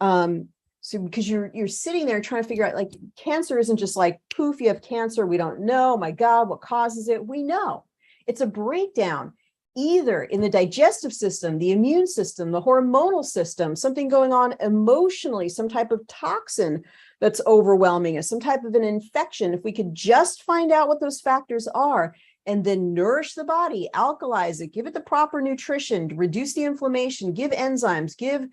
So because you're sitting there trying to figure out, cancer isn't just poof, you have cancer. We don't know, my God, what causes it? We know it's a breakdown either in the digestive system, the immune system, the hormonal system, something going on emotionally, some type of toxin that's overwhelming us, some type of an infection. If we could just find out what those factors are and then nourish the body, alkalize it, give it the proper nutrition, reduce the inflammation, give enzymes, give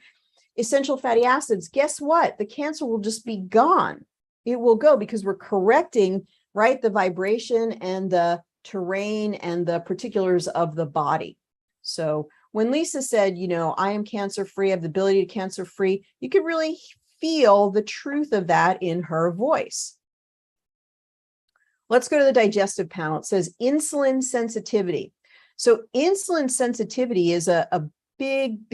essential fatty acids, guess what? The cancer will just be gone. It will go, because we're correcting, right, the vibration and the terrain and the particulars of the body. So when Lisa said, I am cancer free, I have the ability to cancer free, you could really feel the truth of that in her voice. Let's go to the digestive panel. It says insulin sensitivity. So insulin sensitivity is a big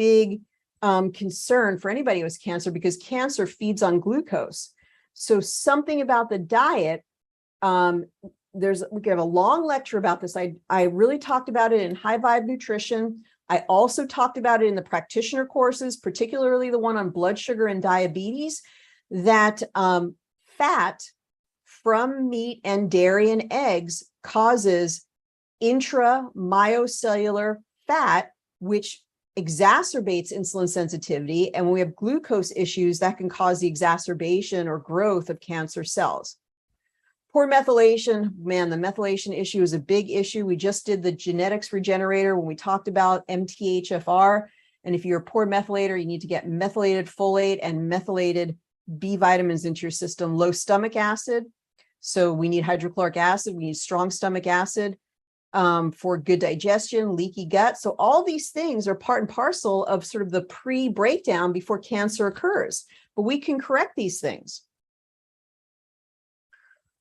concern for anybody who has cancer, because cancer feeds on glucose. So something about the diet, we could have a long lecture about this. I really talked about it in High Vibe Nutrition. I also talked about it in the practitioner courses, particularly the one on blood sugar and diabetes, that fat from meat and dairy and eggs causes intramyocellular fat, which exacerbates insulin sensitivity. And when we have glucose issues, that can cause the exacerbation or growth of cancer cells. Poor methylation, man, the methylation issue is a big issue. We just did the genetics regenerator when we talked about MTHFR. And if you're a poor methylator, you need to get methylated folate and methylated B vitamins into your system. Low stomach acid. So we need hydrochloric acid. We need strong stomach acid for good digestion, leaky gut. So all these things are part and parcel of sort of the pre-breakdown before cancer occurs. But we can correct these things.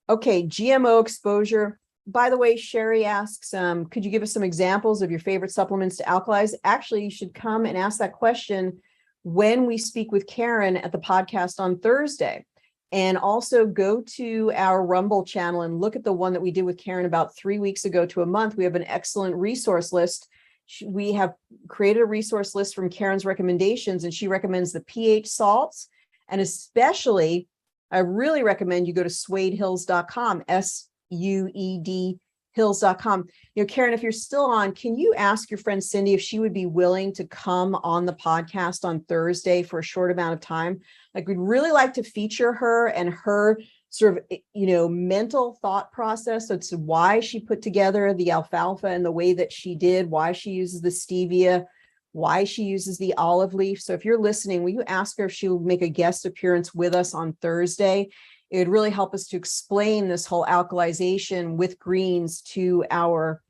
Okay, GMO exposure. By the way, Sherry asks, could you give us some examples of your favorite supplements to alkalize? Actually, you should come and ask that question when we speak with Karen at the podcast on Thursday. And also go to our Rumble channel and look at the one that we did with Karen about 3 weeks ago to a month. We have an excellent resource list. We have created a resource list from Karen's recommendations, and she recommends the pH salts. And especially, I really recommend you go to suedhills.com, SUED hills.com. Karen, if you're still on, can you ask your friend Cindy if she would be willing to come on the podcast on Thursday for a short amount of time? We'd really like to feature her and her sort of, mental thought process. So it's why she put together the alfalfa and the way that she did, why she uses the stevia, why she uses the olive leaf. So if you're listening, will you ask her if she'll make a guest appearance with us on Thursday? It would really help us to explain this whole alkalization with greens to our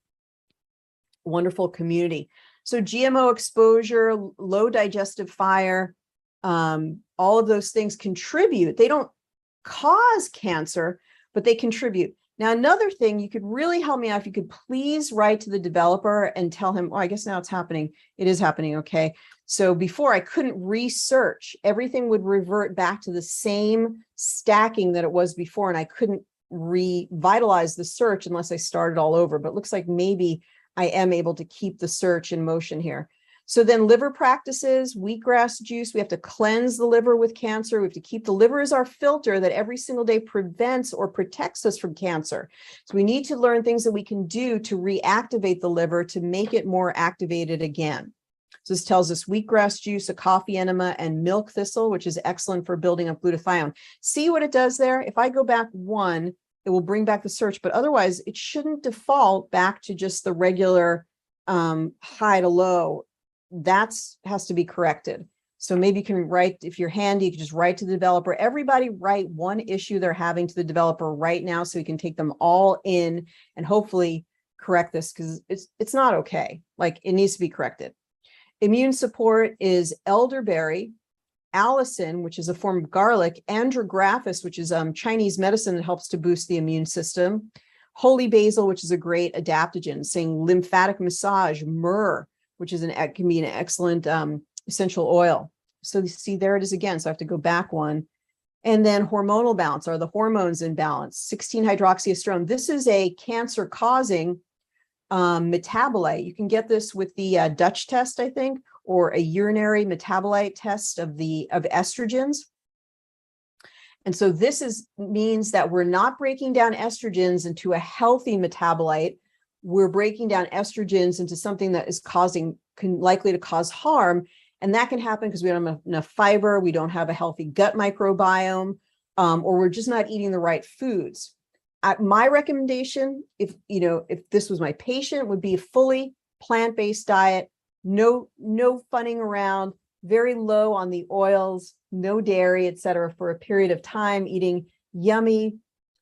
wonderful community. So GMO exposure, low digestive fire, all of those things contribute. They don't cause cancer, but they contribute. Now, another thing, you could really help me out if you could please write to the developer and tell him, oh, I guess now it's happening. It is happening. Okay. So before I couldn't research, everything would revert back to the same stacking that it was before. And I couldn't revitalize the search unless I started all over, but it looks like maybe I am able to keep the search in motion here. So then liver practices, wheatgrass juice, we have to cleanse the liver with cancer. We have to keep the liver as our filter that every single day prevents or protects us from cancer. So we need to learn things that we can do to reactivate the liver to make it more activated again. So this tells us wheatgrass juice, a coffee enema, and milk thistle, which is excellent for building up glutathione. See what it does there? If I go back one, it will bring back the search, but otherwise it shouldn't default back to just the regular high to low. That has to be corrected. So maybe you can write, if you're handy, you can just write to the developer. Everybody write one issue they're having to the developer right now so we can take them all in and hopefully correct this, because it's not okay. Like, it needs to be corrected. Immune support is elderberry, allicin, which is a form of garlic, andrographis, which is Chinese medicine that helps to boost the immune system, holy basil, which is a great adaptogen, saying lymphatic massage, myrrh, which is can be an excellent essential oil. So you see, there it is again. So I have to go back one. And then hormonal balance, are the hormones in balance? 16-hydroxyestrone. This is a cancer-causing metabolite. You can get this with the Dutch test, I think, or a urinary metabolite test of estrogens. And so this means that we're not breaking down estrogens into a healthy metabolite. We're breaking down estrogens into something that is likely to cause harm. And that can happen because we don't have enough fiber, we don't have a healthy gut microbiome, or we're just not eating the right foods. My recommendation, if this was my patient, would be a fully plant-based diet, no funning around, very low on the oils, no dairy, etc., for a period of time, eating yummy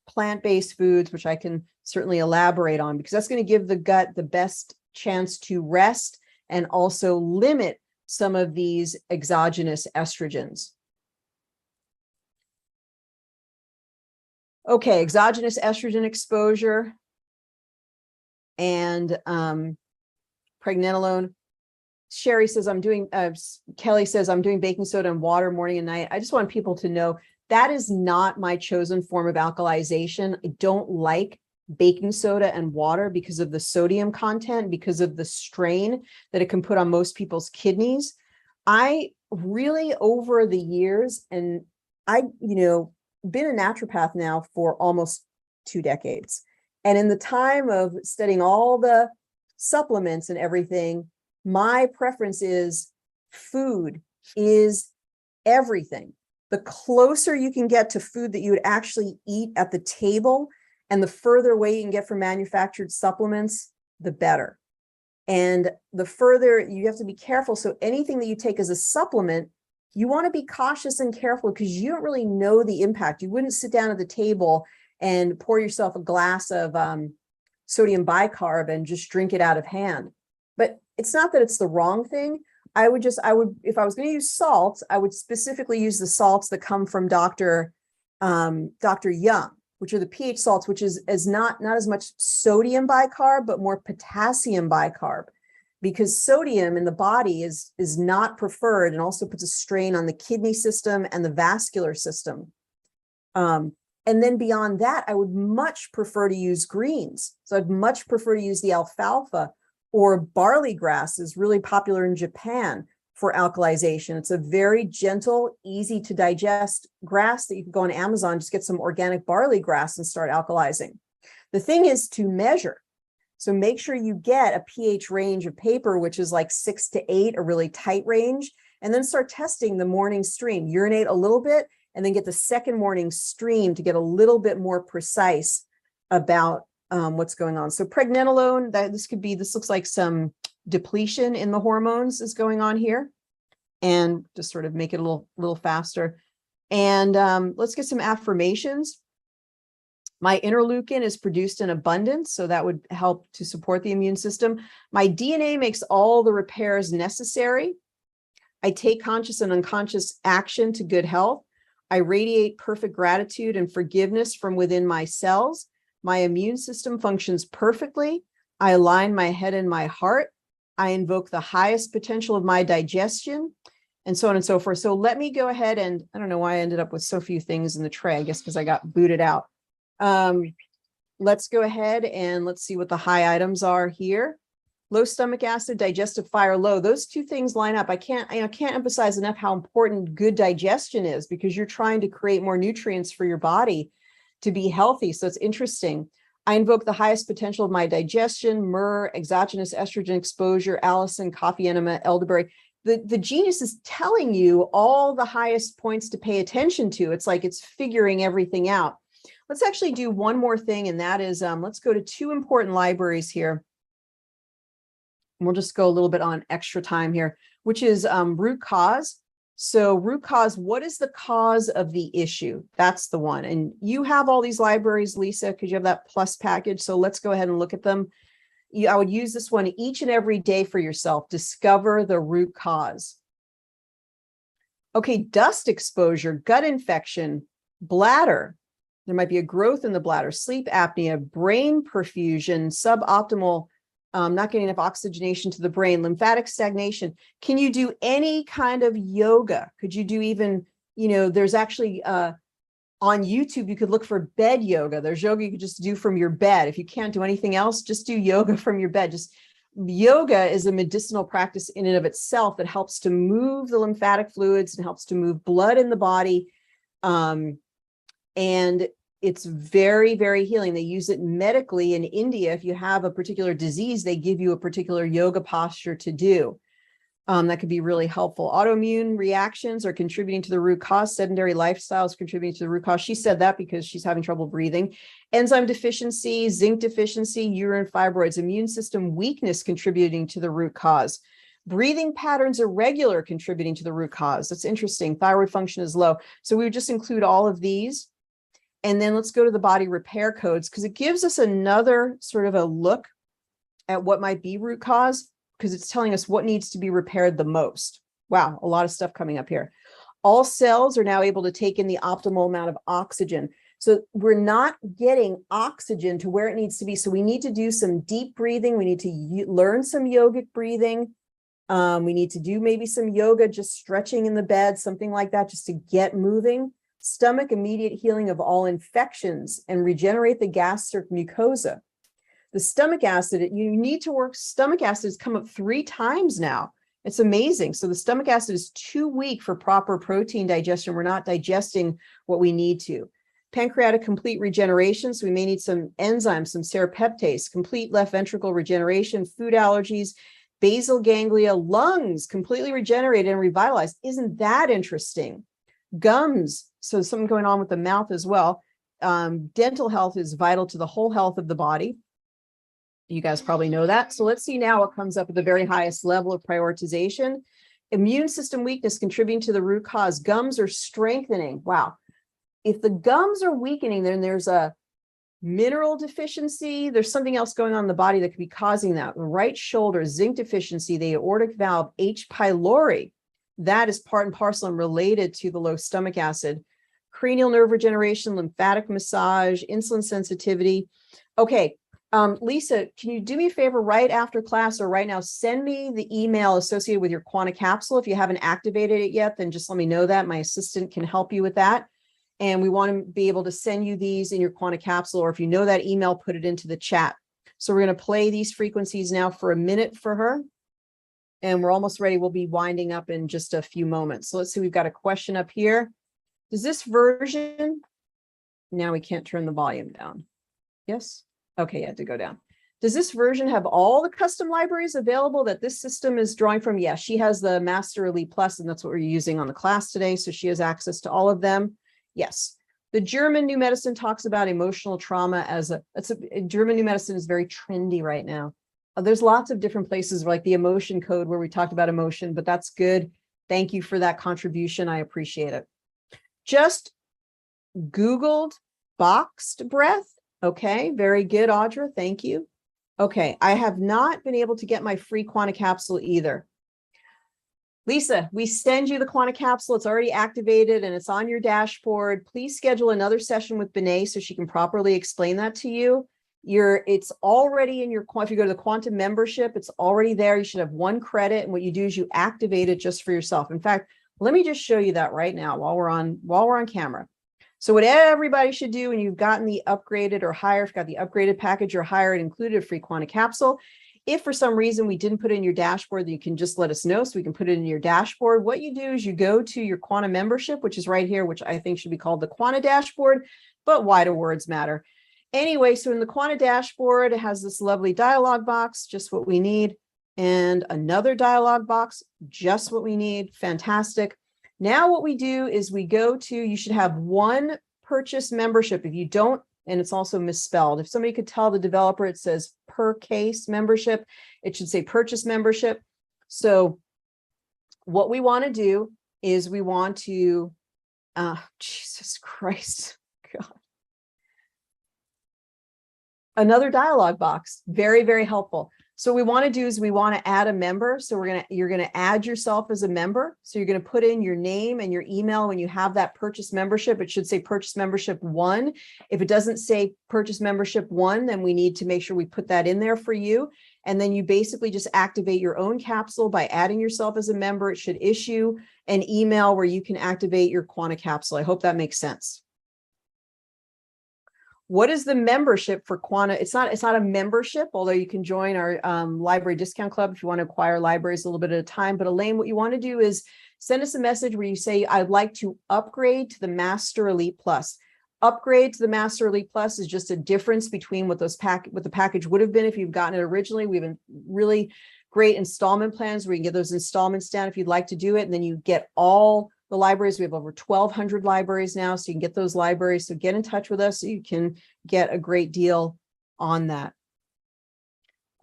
plant-based foods, which I can certainly elaborate on, because that's going to give the gut the best chance to rest and also limit some of these exogenous estrogens. Okay, exogenous estrogen exposure and pregnenolone. Sherry says, Kelly says, I'm doing baking soda and water morning and night. I just want people to know that is not my chosen form of alkalization. I don't like baking soda and water because of the sodium content, because of the strain that it can put on most people's kidneys. I really, over the years, and I, been a naturopath now for almost 2 decades. And in the time of studying all the supplements and everything, my preference is food is everything. The closer you can get to food that you would actually eat at the table, and the further away you can get from manufactured supplements, the better. And the further, you have to be careful. So anything that you take as a supplement, you want to be cautious and careful because you don't really know the impact. You wouldn't sit down at the table and pour yourself a glass of sodium bicarb and just drink it out of hand. But it's not that it's the wrong thing. I would, if I was going to use salts, I would specifically use the salts that come from Dr. Young, which are the pH salts, which is not as much sodium bicarb, but more potassium bicarb, because sodium in the body is not preferred and also puts a strain on the kidney system and the vascular system. And then beyond that, I would much prefer to use greens. So I'd much prefer to use the alfalfa, or barley grass is really popular in Japan for alkalization. It's a very gentle, easy to digest grass that you can go on Amazon, just get some organic barley grass and start alkalizing. The thing is to measure. So make sure you get a pH range of paper, which is like 6 to 8, a really tight range, and then start testing the morning stream. Urinate a little bit and then get the second morning stream to get a little bit more precise about what's going on. So pregnenolone, this looks like some depletion in the hormones is going on here, and just sort of make it a little faster. And let's get some affirmations. My interleukin is produced in abundance, so that would help to support the immune system. My DNA makes all the repairs necessary. I take conscious and unconscious action to good health. I radiate perfect gratitude and forgiveness from within my cells. My immune system functions perfectly. I align my head and my heart. I invoke the highest potential of my digestion, and so on and so forth. So let me go ahead and, I don't know why I ended up with so few things in the tray, I guess because I got booted out. Let's go ahead and let's see what the high items are here. Low stomach acid, digestive fire low. Those two things line up. I can't emphasize enough how important good digestion is, because you're trying to create more nutrients for your body to be healthy. So it's interesting. I invoke the highest potential of my digestion, myrrh, exogenous estrogen exposure, allicin, coffee enema, elderberry. The genius is telling you all the highest points to pay attention to. It's like it's figuring everything out. Let's actually do one more thing, and that is, let's go to two important libraries here. And we'll just go a little bit on extra time here, which is root cause. So root cause, what is the cause of the issue? That's the one. And you have all these libraries, Lisa, because you have that plus package. So let's go ahead and look at them. I would use this one each and every day for yourself. Discover the root cause. Okay, dust exposure, gut infection, bladder. There might be a growth in the bladder, sleep apnea, brain perfusion, suboptimal, not getting enough oxygenation to the brain, lymphatic stagnation. Can you do any kind of yoga? Could you do even, there's actually on YouTube, you could look for bed yoga. There's yoga you could just do from your bed. If you can't do anything else, just do yoga from your bed. Yoga is a medicinal practice in and of itself that helps to move the lymphatic fluids and helps to move blood in the body. And it's very, very healing. They use it medically in India. If you have a particular disease, they give you a particular yoga posture to do. That could be really helpful. Autoimmune reactions are contributing to the root cause. Sedentary lifestyles contributing to the root cause. She said that because she's having trouble breathing. Enzyme deficiency, zinc deficiency, uterine fibroids, immune system weakness contributing to the root cause. Breathing patterns irregular contributing to the root cause. That's interesting. Thyroid function is low. So we would just include all of these. And then let's go to the body repair codes, because it gives us another sort of a look at what might be root cause, because it's telling us what needs to be repaired the most. Wow, a lot of stuff coming up here. All cells are now able to take in the optimal amount of oxygen. So we're not getting oxygen to where it needs to be. So we need to do some deep breathing. We need to learn some yogic breathing. We need to do maybe some yoga, just stretching in the bed, something like that, just to get moving. Stomach, immediate healing of all infections and regenerate the gastric mucosa. The stomach acid, you need to work, stomach acid has come up 3 times now. It's amazing. So the stomach acid is too weak for proper protein digestion. We're not digesting what we need to. Pancreatic complete regeneration. So we may need some enzymes, some serapeptase, complete left ventricle regeneration, food allergies, basal ganglia, lungs completely regenerated and revitalized. Isn't that interesting? Gums. So something going on with the mouth as well. Dental health is vital to the whole health of the body. You guys probably know that. So let's see now what comes up at the very highest level of prioritization. Immune system weakness contributing to the root cause. Gums are strengthening. Wow. If the gums are weakening, then there's a mineral deficiency. There's something else going on in the body that could be causing that. The right shoulder, zinc deficiency, the aortic valve, H. pylori. That is part and parcel and related to the low stomach acid. Cranial nerve regeneration, lymphatic massage, insulin sensitivity. Okay, Lisa, can you do me a favor right after class or right now, send me the email associated with your Quanta capsule. If you haven't activated it yet, then just let me know that. My assistant can help you with that. And we want to be able to send you these in your Quanta capsule, or if you know that email, put it into the chat. So we're going to play these frequencies now for a minute for her. And we're almost ready. We'll be winding up in just a few moments. So let's see, we've got a question up here. Does this version, now we can't turn the volume down. Yes? Okay, you had to go down. Does this version have all the custom libraries available that this system is drawing from? Yes, she has the Master Elite Plus, and that's what we're using on the class today. So she has access to all of them. Yes. The German New Medicine talks about emotional trauma as German New Medicine is very trendy right now. There's lots of different places like the emotion code where we talked about emotion, but that's good. Thank you for that contribution. I appreciate it. Just Googled boxed breath. Okay, very good, Audra. Thank you. Okay, I have not been able to get my free Quanta capsule either. Lisa, we send you the Quanta capsule. It's already activated and it's on your dashboard. Please schedule another session with Bené so she can properly explain that to you. It's already in your, if you go to the Quantum membership, it's already there. You should have 1 credit. And what you do is you activate it just for yourself. In fact, let me just show you that right now while we're on camera. So what everybody should do when you've gotten the upgraded or higher, if you've got the upgraded package or higher, it included a free Quanta capsule. If for some reason we didn't put it in your dashboard, then you can just let us know so we can put it in your dashboard. What you do is you go to your Quanta membership, which is right here, which I think should be called the Quanta dashboard, but why do words matter? Anyway, so in the Quanta dashboard, it has this lovely dialog box, just what we need, and another dialog box, just what we need. Fantastic. Now what we do is we go to, you should have 1 purchase membership. If you don't, and it's also misspelled. If somebody could tell the developer, it says per case membership, it should say purchase membership. So what we want to do is we want to, Jesus Christ, God. Another dialog box, very, very helpful. So what we want to do is we want to add a member. So you're going to add yourself as a member. So you're going to put in your name and your email when you have that purchase membership. It should say purchase membership 1. If it doesn't say purchase membership 1, then we need to make sure we put that in there for you. And then you basically just activate your own capsule by adding yourself as a member. It should issue an email where you can activate your Quanta capsule. I hope that makes sense. What is the membership for Quanta? It's not a membership, although you can join our library discount club if you want to acquire libraries a little bit at a time. But Elaine, what you want to do is send us a message where you say, I'd like to upgrade to the Master Elite Plus. Upgrade to the Master Elite Plus is just a difference between what the package would have been if you've gotten it originally. We have really great installment plans where you can get those installments down if you'd like to do it. And then you get all the libraries. We have over 1,200 libraries now, so you can get those libraries. So get in touch with us so you can get a great deal on that.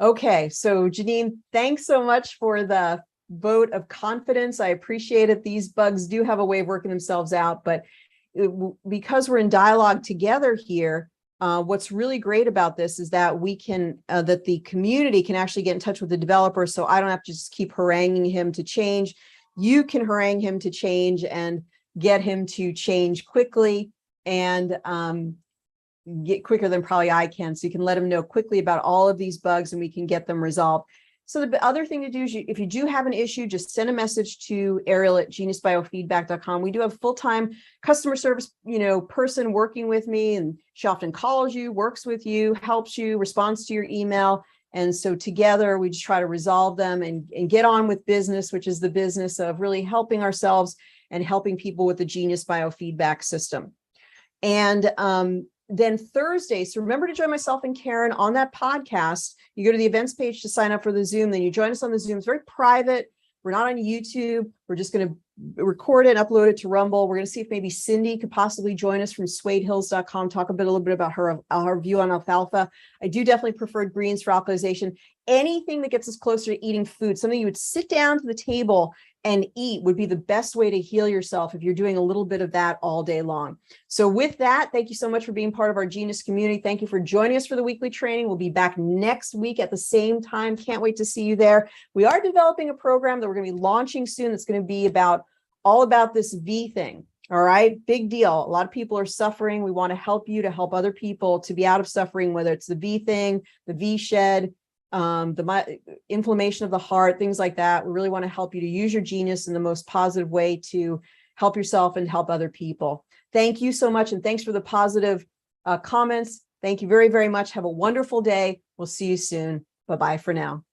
Okay, so Janine, thanks so much for the vote of confidence. I appreciate it. These bugs do have a way of working themselves out, but because we're in dialogue together here, what's really great about this is that we can, that the community can actually get in touch with the developer, so I don't have to just keep haranguing him to change. You can harangue him to change and get him to change quickly and get quicker than probably I can. So you can let him know quickly about all of these bugs and we can get them resolved. So the other thing to do is if you do have an issue, just send a message to Ariel at geniusbiofeedback.com. We do have full-time customer service, person working with me, and she often calls you, works with you, helps you, responds to your email. And so together we just try to resolve them and get on with business, which is the business of really helping ourselves and helping people with the Genius Biofeedback system. And then Thursday, so remember to join myself and Karen on that podcast. You go to the events page to sign up for the Zoom, then you join us on the Zoom. It's very private. We're not on YouTube. We're just going to record it and upload it to Rumble. We're going to see if maybe Cindy could possibly join us from swadehills.com, talk a little bit about her view on alfalfa. I do definitely prefer greens for alkalization. Anything that gets us closer to eating food, something you would sit down to the table and eat, would be the best way to heal yourself if you're doing a little bit of that all day long. So with that, thank you so much for being part of our Genius community. Thank you for joining us for the weekly training. We'll be back next week at the same time. Can't wait to see you there. We are developing a program that we're going to be launching soon. That's going to be all about this V thing. All right. Big deal. A lot of people are suffering. We want to help you to help other people to be out of suffering, whether it's the V thing, the V shed, the inflammation of the heart, things like that. We really want to help you to use your genius in the most positive way to help yourself and help other people. Thank you so much. And thanks for the positive comments. Thank you very, very much. Have a wonderful day. We'll see you soon. Bye-bye for now.